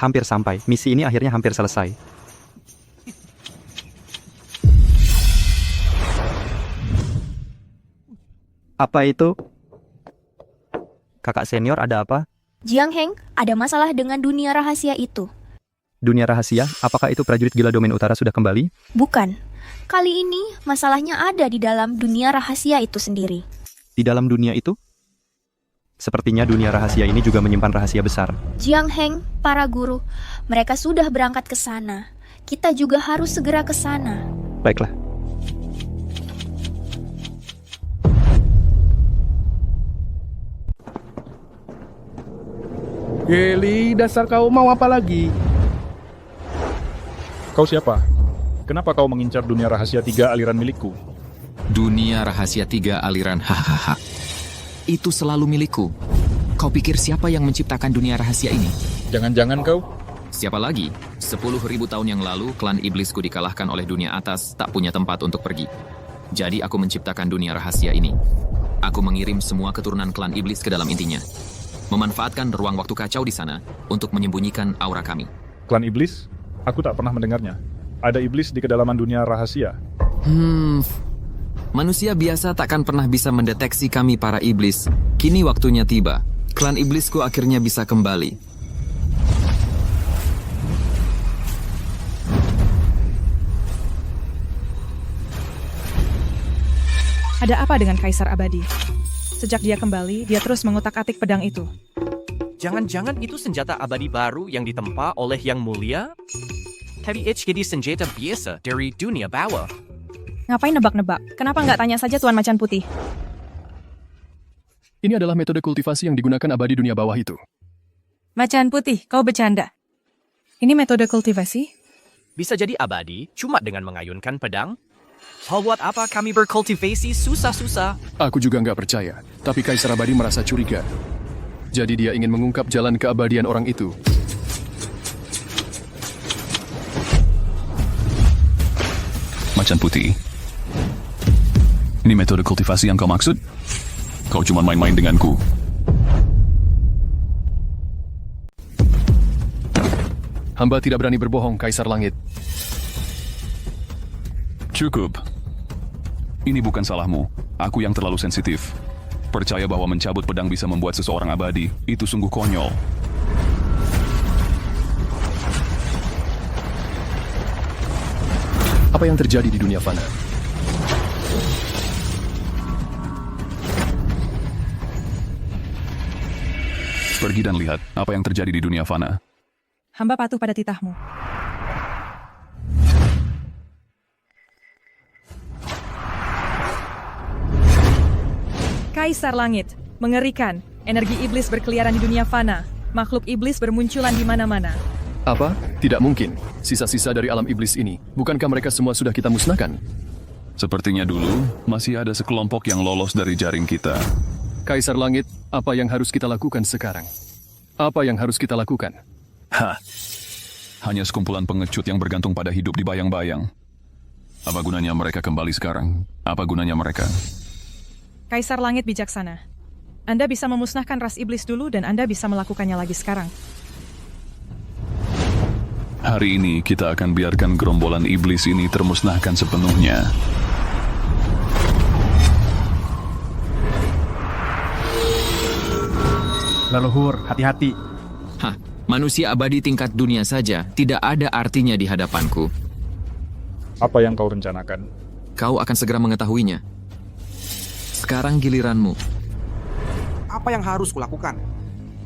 Hampir sampai. Misi ini akhirnya hampir selesai. Apa itu? Kakak senior, ada apa? Jiang Heng, ada masalah dengan dunia rahasia itu. Dunia rahasia? Apakah itu prajurit gila domain utara sudah kembali? Bukan. Kali ini masalahnya ada di dalam dunia rahasia itu sendiri. Di dalam dunia itu? Sepertinya dunia rahasia ini juga menyimpan rahasia besar. Jiang Heng, para guru, mereka sudah berangkat ke sana. Kita juga harus segera ke sana. Baiklah. Yeli, dasar kau mau apa lagi? Kau siapa? Kenapa kau mengincar dunia rahasia 3 aliran milikku? Dunia rahasia 3 aliran hahaha. Itu selalu milikku. Kau pikir siapa yang menciptakan dunia rahasia ini? Jangan-jangan kau? Siapa lagi? 10.000 tahun yang lalu, klan iblisku dikalahkan oleh dunia atas, tak punya tempat untuk pergi. Jadi aku menciptakan dunia rahasia ini. Aku mengirim semua keturunan klan iblis ke dalam intinya. Memanfaatkan ruang waktu kacau di sana untuk menyembunyikan aura kami. Klan iblis? Aku tak pernah mendengarnya. Ada iblis di kedalaman dunia rahasia. Manusia biasa takkan pernah bisa mendeteksi kami para iblis. Kini waktunya tiba. Klan iblisku akhirnya bisa kembali. Ada apa dengan Kaisar Abadi? Sejak dia kembali, dia terus mengutak-atik pedang itu. Jangan-jangan itu senjata abadi baru yang ditempa oleh Yang Mulia? Tapi itu jadi senjata biasa dari dunia bawah. Ngapain nebak-nebak? Kenapa nggak tanya saja Tuan Macan Putih? Ini adalah metode kultivasi yang digunakan abadi dunia bawah itu. Macan Putih, kau bercanda. Ini metode kultivasi? Bisa jadi abadi cuma dengan mengayunkan pedang? Hal buat apa kami berkultivasi susah-susah? Aku juga nggak percaya, tapi Kaisar Abadi merasa curiga. Jadi dia ingin mengungkap jalan keabadian orang itu. Macan putih. Ini metode kultivasi yang kau maksud? Kau cuma main-main denganku. Hamba tidak berani berbohong, Kaisar Langit. Cukup. Ini bukan salahmu. Aku yang terlalu sensitif. Percaya bahwa mencabut pedang bisa membuat seseorang abadi, itu sungguh konyol. Apa yang terjadi di dunia fana? Pergi dan lihat apa yang terjadi di dunia fana. Hamba patuh pada titahmu. Kaisar Langit, mengerikan. Energi iblis berkeliaran di dunia fana. Makhluk iblis bermunculan di mana-mana. Apa? Tidak mungkin. Sisa-sisa dari alam iblis ini, bukankah mereka semua sudah kita musnahkan? Sepertinya dulu, masih ada sekelompok yang lolos dari jaring kita. Kaisar Langit, apa yang harus kita lakukan sekarang? Apa yang harus kita lakukan? Hah. Hanya sekumpulan pengecut yang bergantung pada hidup di bayang-bayang. Apa gunanya mereka kembali sekarang? Apa gunanya mereka? Kaisar Langit bijaksana. Anda bisa memusnahkan ras iblis dulu dan Anda bisa melakukannya lagi sekarang. Hari ini kita akan biarkan gerombolan iblis ini termusnahkan sepenuhnya. Leluhur, hati-hati. Hah, manusia abadi tingkat dunia saja tidak ada artinya di hadapanku. Apa yang kau rencanakan? Kau akan segera mengetahuinya. Sekarang giliranmu. Apa yang harus kulakukan?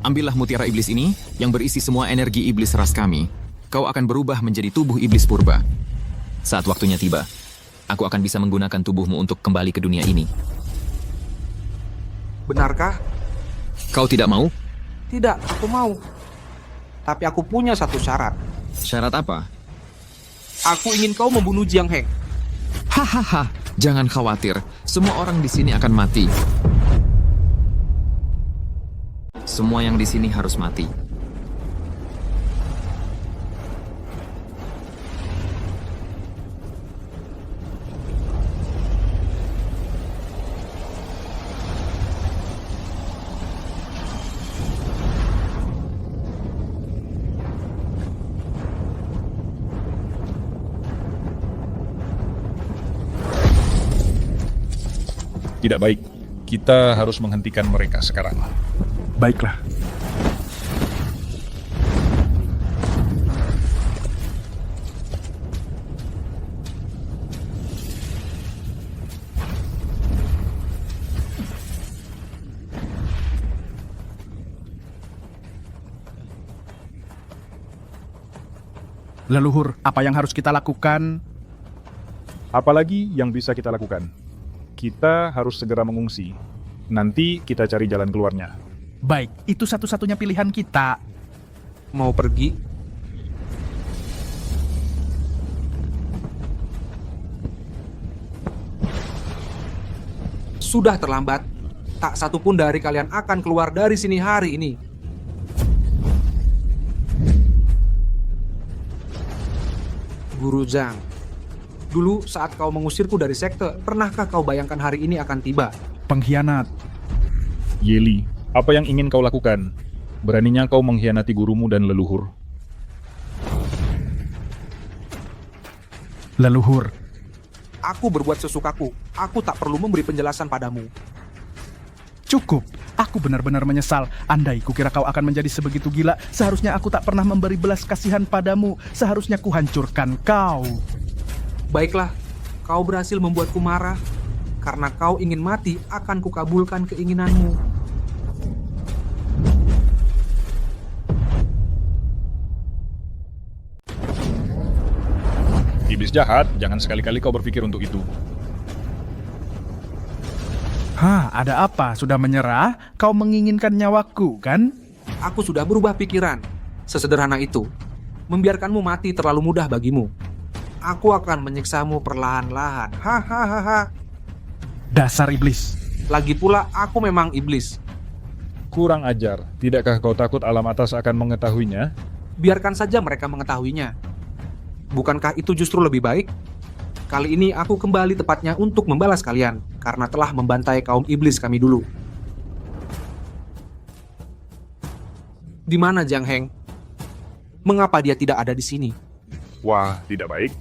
Ambillah mutiara iblis ini yang berisi semua energi iblis ras kami. Kau akan berubah menjadi tubuh iblis purba. Saat waktunya tiba, aku akan bisa menggunakan tubuhmu untuk kembali ke dunia ini. Benarkah? Kau tidak mau? Tidak, aku mau. Tapi aku punya satu syarat. Syarat apa? Aku ingin kau membunuh Jiang Heng. Hahaha, jangan khawatir. Semua orang di sini akan mati. Semua yang di sini harus mati. Tidak baik. Kita harus menghentikan mereka sekarang. Baiklah. Leluhur, apa yang harus kita lakukan? Apalagi yang bisa kita lakukan? Kita harus segera mengungsi. Nanti kita cari jalan keluarnya. Baik, itu satu-satunya pilihan kita. Mau pergi? Sudah terlambat. Tak satu pun dari kalian akan keluar dari sini hari ini. Guru Zhang, dulu saat kau mengusirku dari sekte, pernahkah kau bayangkan hari ini akan tiba? Pengkhianat. Yeli, apa yang ingin kau lakukan? Beraninya kau mengkhianati gurumu dan leluhur. Leluhur. Aku berbuat sesukaku. Aku tak perlu memberi penjelasan padamu. Cukup. Aku benar-benar menyesal. Andai kukira kau akan menjadi sebegitu gila, seharusnya aku tak pernah memberi belas kasihan padamu. Seharusnya kuhancurkan kau. Baiklah, kau berhasil membuatku marah. Karena kau ingin mati, akan kukabulkan keinginanmu. Iblis jahat, jangan sekali-kali kau berpikir untuk itu. Hah, ada apa? Sudah menyerah? Kau menginginkan nyawaku, kan? Aku sudah berubah pikiran. Sesederhana itu. Membiarkanmu mati terlalu mudah bagimu. Aku akan menyiksamu perlahan-lahan. Hahaha. Dasar iblis. Lagi pula, aku memang iblis. Kurang ajar. Tidakkah kau takut alam atas akan mengetahuinya? Biarkan saja mereka mengetahuinya. Bukankah itu justru lebih baik? Kali ini aku kembali tepatnya untuk membalas kalian karena telah membantai kaum iblis kami dulu. Di mana Jiang Heng? Mengapa dia tidak ada di sini? Wah, tidak baik.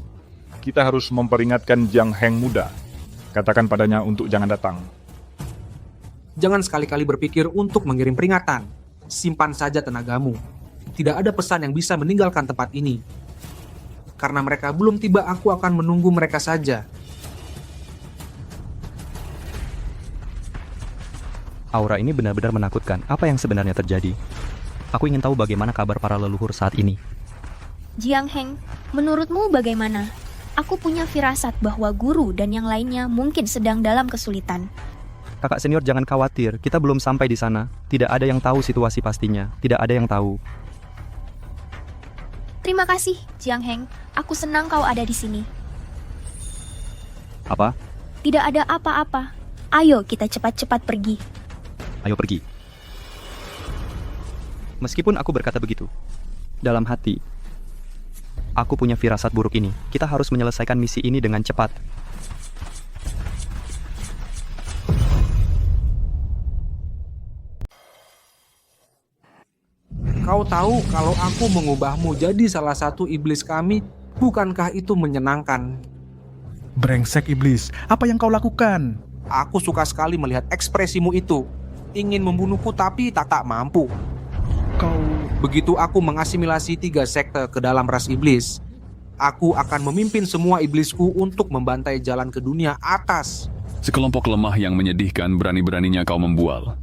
Kita harus memperingatkan Jiang Heng muda. Katakan padanya untuk jangan datang. Jangan sekali-kali berpikir untuk mengirim peringatan. Simpan saja tenagamu. Tidak ada pesan yang bisa meninggalkan tempat ini. Karena mereka belum tiba, aku akan menunggu mereka saja. Aura ini benar-benar menakutkan. Apa yang sebenarnya terjadi? Aku ingin tahu bagaimana kabar para leluhur saat ini. Jiang Heng, menurutmu bagaimana? Aku punya firasat bahwa guru dan yang lainnya mungkin sedang dalam kesulitan. Kakak senior jangan khawatir, kita belum sampai di sana. Tidak ada yang tahu situasi pastinya. Tidak ada yang tahu. Terima kasih, Jiang Heng. Aku senang kau ada di sini. Apa? Tidak ada apa-apa. Ayo kita cepat-cepat pergi. Ayo pergi. Meskipun aku berkata begitu, dalam hati, aku punya firasat buruk ini. Kita harus menyelesaikan misi ini dengan cepat. Kau tahu kalau aku mengubahmu jadi salah satu iblis kami, bukankah itu menyenangkan? Brengsek iblis, apa yang kau lakukan? Aku suka sekali melihat ekspresimu itu. Ingin membunuhku tapi tak mampu. Begitu aku mengasimilasi 3 sekte ke dalam ras iblis, aku akan memimpin semua iblisku untuk membantai jalan ke dunia atas. Sekelompok lemah yang menyedihkan, berani-beraninya kau membual.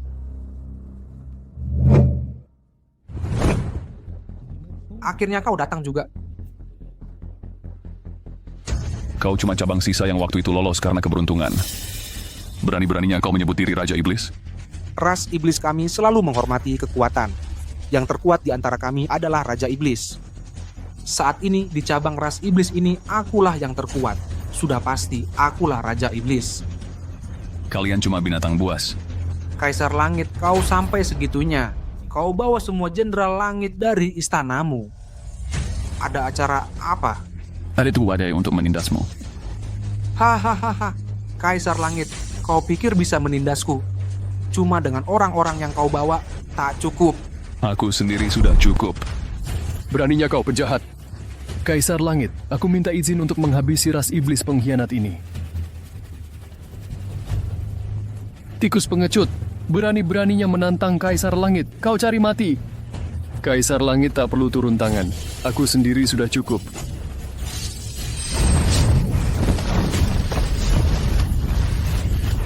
Akhirnya kau datang juga. Kau cuma cabang sisa yang waktu itu lolos karena keberuntungan. Berani-beraninya kau menyebut diri Raja Iblis? Ras iblis kami selalu menghormati kekuatan. Yang terkuat di antara kami adalah Raja Iblis. Saat ini di cabang ras iblis ini akulah yang terkuat. Sudah pasti akulah Raja Iblis. Kalian cuma binatang buas. Kaisar Langit, kau sampai segitunya. Kau bawa semua jenderal langit dari istanamu. Ada acara apa? Ada tuh badai untuk menindasmu. Hahaha, Kaisar Langit, kau pikir bisa menindasku? Cuma dengan orang-orang yang kau bawa, tak cukup. Aku sendiri sudah cukup. Beraninya kau penjahat. Kaisar Langit, aku minta izin untuk menghabisi ras iblis pengkhianat ini. Tikus pengecut, berani-beraninya menantang Kaisar Langit. Kau cari mati. Kaisar Langit tak perlu turun tangan. Aku sendiri sudah cukup.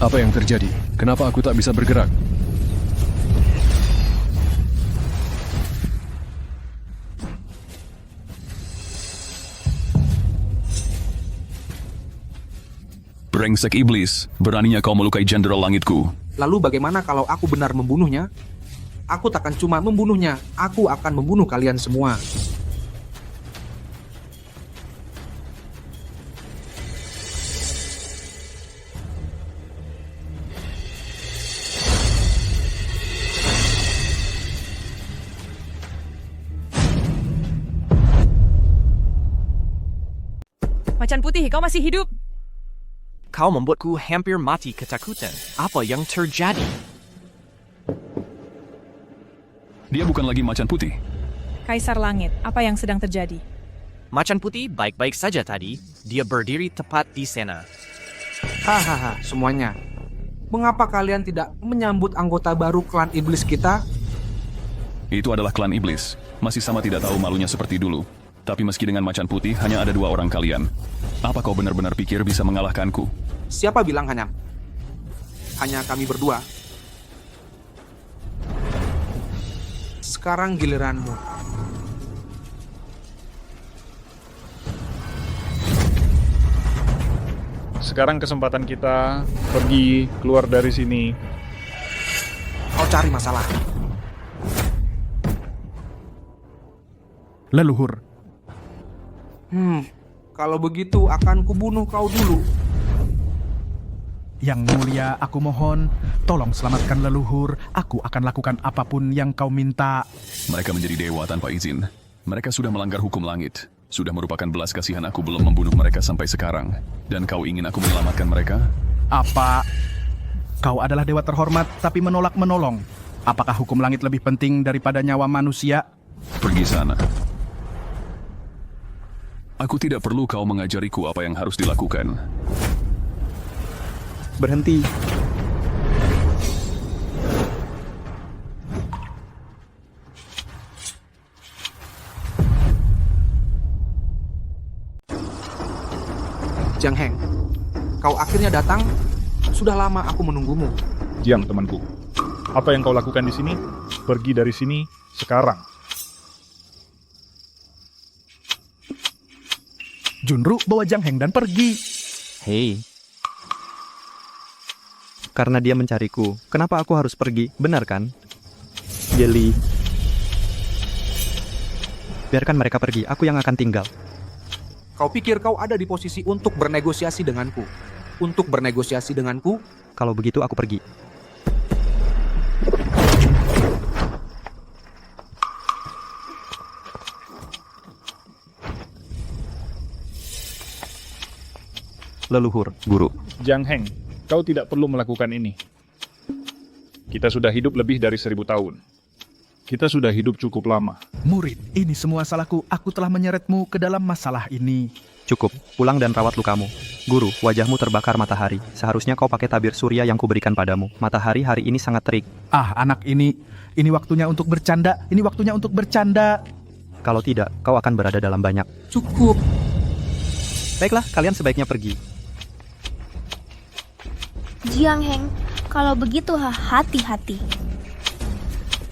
Apa yang terjadi? Kenapa aku tak bisa bergerak? Brengsek iblis, beraninya kau melukai jenderal langitku. Lalu bagaimana kalau aku benar membunuhnya? Aku takkan cuma membunuhnya, aku akan membunuh kalian semua. Macan putih, kau masih hidup? Kau membuatku hampir mati ketakutan. Apa yang terjadi? Dia bukan lagi macan putih. Kaisar Langit, apa yang sedang terjadi? Macan putih baik-baik saja tadi. Dia berdiri tepat di sana. Hahaha, semuanya. Mengapa kalian tidak menyambut anggota baru klan iblis kita? Itu adalah klan iblis. Masih sama tidak tahu malunya seperti dulu. Tapi meski dengan macan putih, hanya ada 2 orang kalian. Apa kau benar-benar pikir bisa mengalahkanku? Siapa bilang hanya? Hanya kami berdua. Sekarang giliranmu. Sekarang kesempatan kita pergi keluar dari sini. Kau cari masalah. Leluhur. Kalau begitu akan kubunuh kau dulu. Yang mulia, aku mohon, tolong selamatkan leluhur. Aku akan lakukan apapun yang kau minta. Mereka menjadi dewa tanpa izin. Mereka sudah melanggar hukum langit. Sudah merupakan belas kasihan aku belum membunuh mereka sampai sekarang. Dan kau ingin aku menyelamatkan mereka? Apa? Kau adalah dewa terhormat tapi menolak menolong. Apakah hukum langit lebih penting daripada nyawa manusia? Pergi sana. Aku tidak perlu kau mengajariku apa yang harus dilakukan. Berhenti. Jiang Heng, kau akhirnya datang. Sudah lama aku menunggumu. Jiang, temanku. Apa yang kau lakukan di sini? Pergi dari sini sekarang. Junru bawa Jiang Heng dan pergi. Hei. Karena dia mencariku, kenapa aku harus pergi? Benar kan? Jelly. Biarkan mereka pergi, aku yang akan tinggal. Kau pikir kau ada di posisi untuk bernegosiasi denganku? Untuk bernegosiasi denganku? Kalau begitu aku pergi. Leluhur, guru. Jiang Heng, kau tidak perlu melakukan ini. Kita sudah hidup lebih dari 1000 tahun. Kita sudah hidup cukup lama. Murid, ini semua salahku. Aku telah menyeretmu ke dalam masalah ini. Cukup, pulang dan rawat lukamu. Guru, wajahmu terbakar matahari. Seharusnya kau pakai tabir surya yang kuberikan padamu. Matahari hari ini sangat terik. Ah, anak ini waktunya untuk bercanda. Ini waktunya untuk bercanda. Kalau tidak, kau akan berada dalam banyak. Cukup. Baiklah, kalian sebaiknya pergi. Jiang Heng, kalau begitu hati-hati.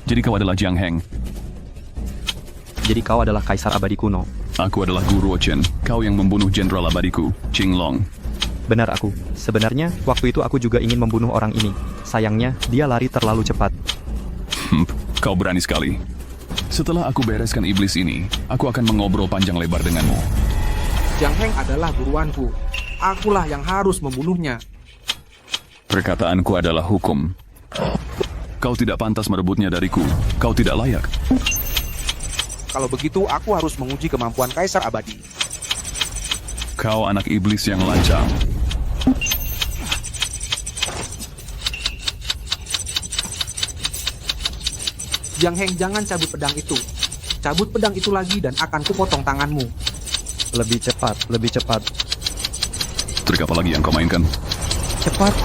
Jadi kau adalah Jiang Heng. Jadi kau adalah kaisar abadi kuno. Aku adalah Guru Chen. Kau yang membunuh jenderal abadiku, Qing Long. Benar aku. Sebenarnya, waktu itu aku juga ingin membunuh orang ini. Sayangnya, dia lari terlalu cepat. Kau berani sekali. Setelah aku bereskan iblis ini, aku akan mengobrol panjang lebar denganmu. Jiang Heng adalah buruanku. Akulah yang harus membunuhnya. Perkataanku adalah hukum. Kau tidak pantas merebutnya dariku. Kau tidak layak. Kalau begitu, aku harus menguji kemampuan Kaisar Abadi. Kau anak iblis yang lancang. Jiang Heng, jangan cabut pedang itu. Cabut pedang itu lagi dan akan kupotong tanganmu. Lebih cepat, lebih cepat. Trik apa lagi yang kau mainkan? Cepat.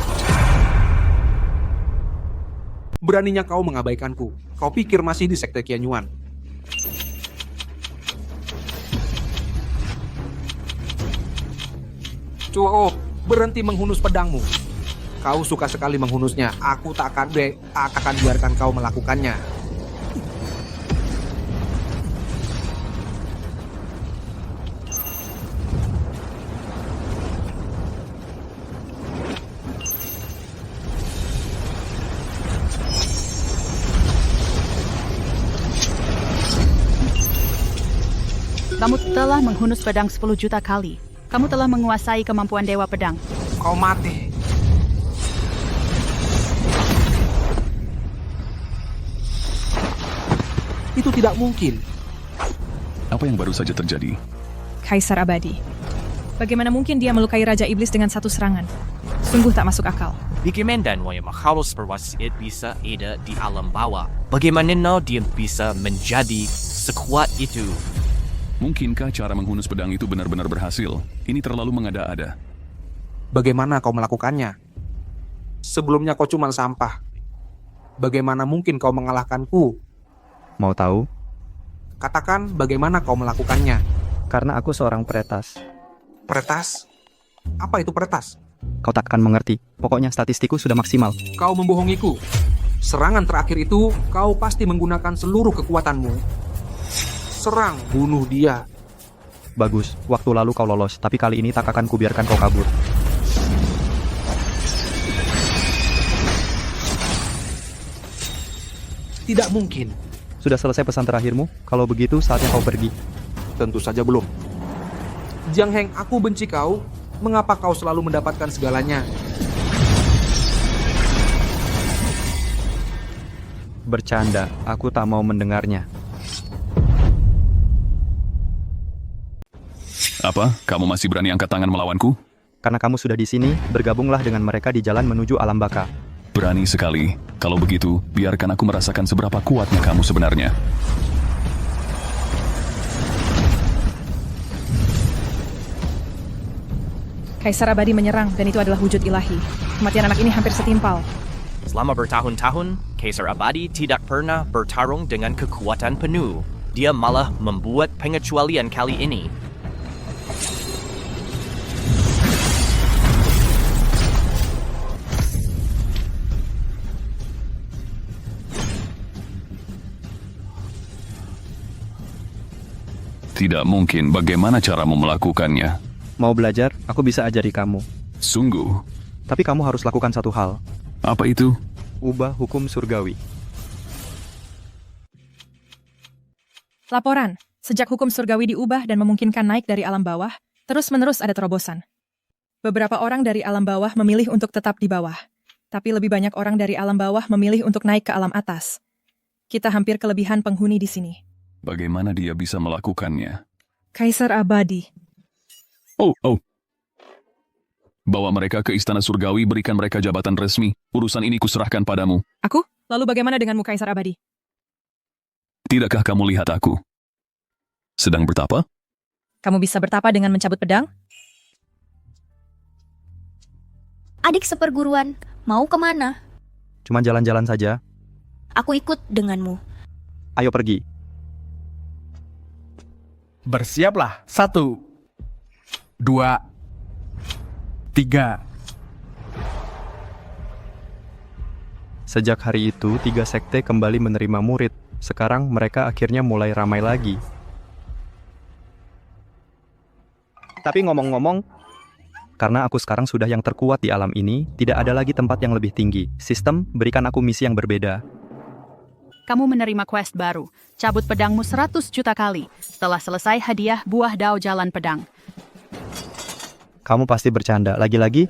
Beraninya kau mengabaikanku. Kau pikir masih di Sekte Qianyuan. Cuo, berhenti menghunus pedangmu. Kau suka sekali menghunusnya. Aku tak akan biarkan kau melakukannya. Kamu telah menghunus pedang 10 juta kali. Kamu telah menguasai kemampuan Dewa Pedang. Kau mati. Itu tidak mungkin. Apa yang baru saja terjadi? Kaisar Abadi. Bagaimana mungkin dia melukai Raja Iblis dengan satu serangan? Sungguh tak masuk akal. Bagaimana Halos berwasiat bisa ada di alam bawah? Bagaimana dia bisa menjadi sekuat itu? Mungkinkah cara menghunus pedang itu benar-benar berhasil? Ini terlalu mengada-ada. Bagaimana kau melakukannya? Sebelumnya kau cuma sampah. Bagaimana mungkin kau mengalahkanku? Mau tahu? Katakan bagaimana kau melakukannya. Karena aku seorang peretas. Peretas? Apa itu peretas? Kau tak akan mengerti. Pokoknya statistikku sudah maksimal. Kau membohongiku. Serangan terakhir itu, kau pasti menggunakan seluruh kekuatanmu. Serang, bunuh dia. Bagus, waktu lalu kau lolos, tapi kali ini tak akan kubiarkan kau kabur. Tidak mungkin. Sudah selesai pesan terakhirmu? Kalau begitu, saatnya kau pergi. Tentu saja belum. Jiang Heng, aku benci kau. Mengapa kau selalu mendapatkan segalanya? Bercanda, aku tak mau mendengarnya. Apa? Kamu masih berani angkat tangan melawanku? Karena kamu sudah di sini, bergabunglah dengan mereka di jalan menuju alam baka. Berani sekali. Kalau begitu, biarkan aku merasakan seberapa kuatnya kamu sebenarnya. Kaisar Abadi menyerang dan itu adalah wujud ilahi. Kematian anak ini hampir setimpal. Selama bertahun-tahun, Kaisar Abadi tidak pernah bertarung dengan kekuatan penuh. Dia malah membuat pengecualian kali ini. Tidak mungkin. Bagaimana caramu melakukannya? Mau belajar? Aku bisa ajari kamu. Sungguh? Tapi kamu harus lakukan satu hal. Apa itu? Ubah hukum surgawi. Laporan. Sejak hukum surgawi diubah dan memungkinkan naik dari alam bawah, terus-menerus ada terobosan. Beberapa orang dari alam bawah memilih untuk tetap di bawah. Tapi lebih banyak orang dari alam bawah memilih untuk naik ke alam atas. Kita hampir kelebihan penghuni di sini. Bagaimana dia bisa melakukannya? Kaisar Abadi. Oh. Bawa mereka ke istana surgawi, berikan mereka jabatan resmi. Urusan ini kuserahkan padamu. Aku? Lalu bagaimana denganmu, Kaisar Abadi? Tidakkah kamu lihat aku? Sedang bertapa? Kamu bisa bertapa dengan mencabut pedang? Adik seperguruan, mau kemana? Cuma jalan-jalan saja. Aku ikut denganmu. Ayo pergi. Bersiaplah. 1, 2, 3. Sejak hari itu, 3 sekte kembali menerima murid. Sekarang mereka akhirnya mulai ramai lagi. Tapi ngomong-ngomong, karena aku sekarang sudah yang terkuat di alam ini, tidak ada lagi tempat yang lebih tinggi. Sistem, berikan aku misi yang berbeda. Kamu menerima quest baru. Cabut pedangmu 100 juta kali. Setelah selesai hadiah buah dao jalan pedang. Kamu pasti bercanda. Lagi-lagi,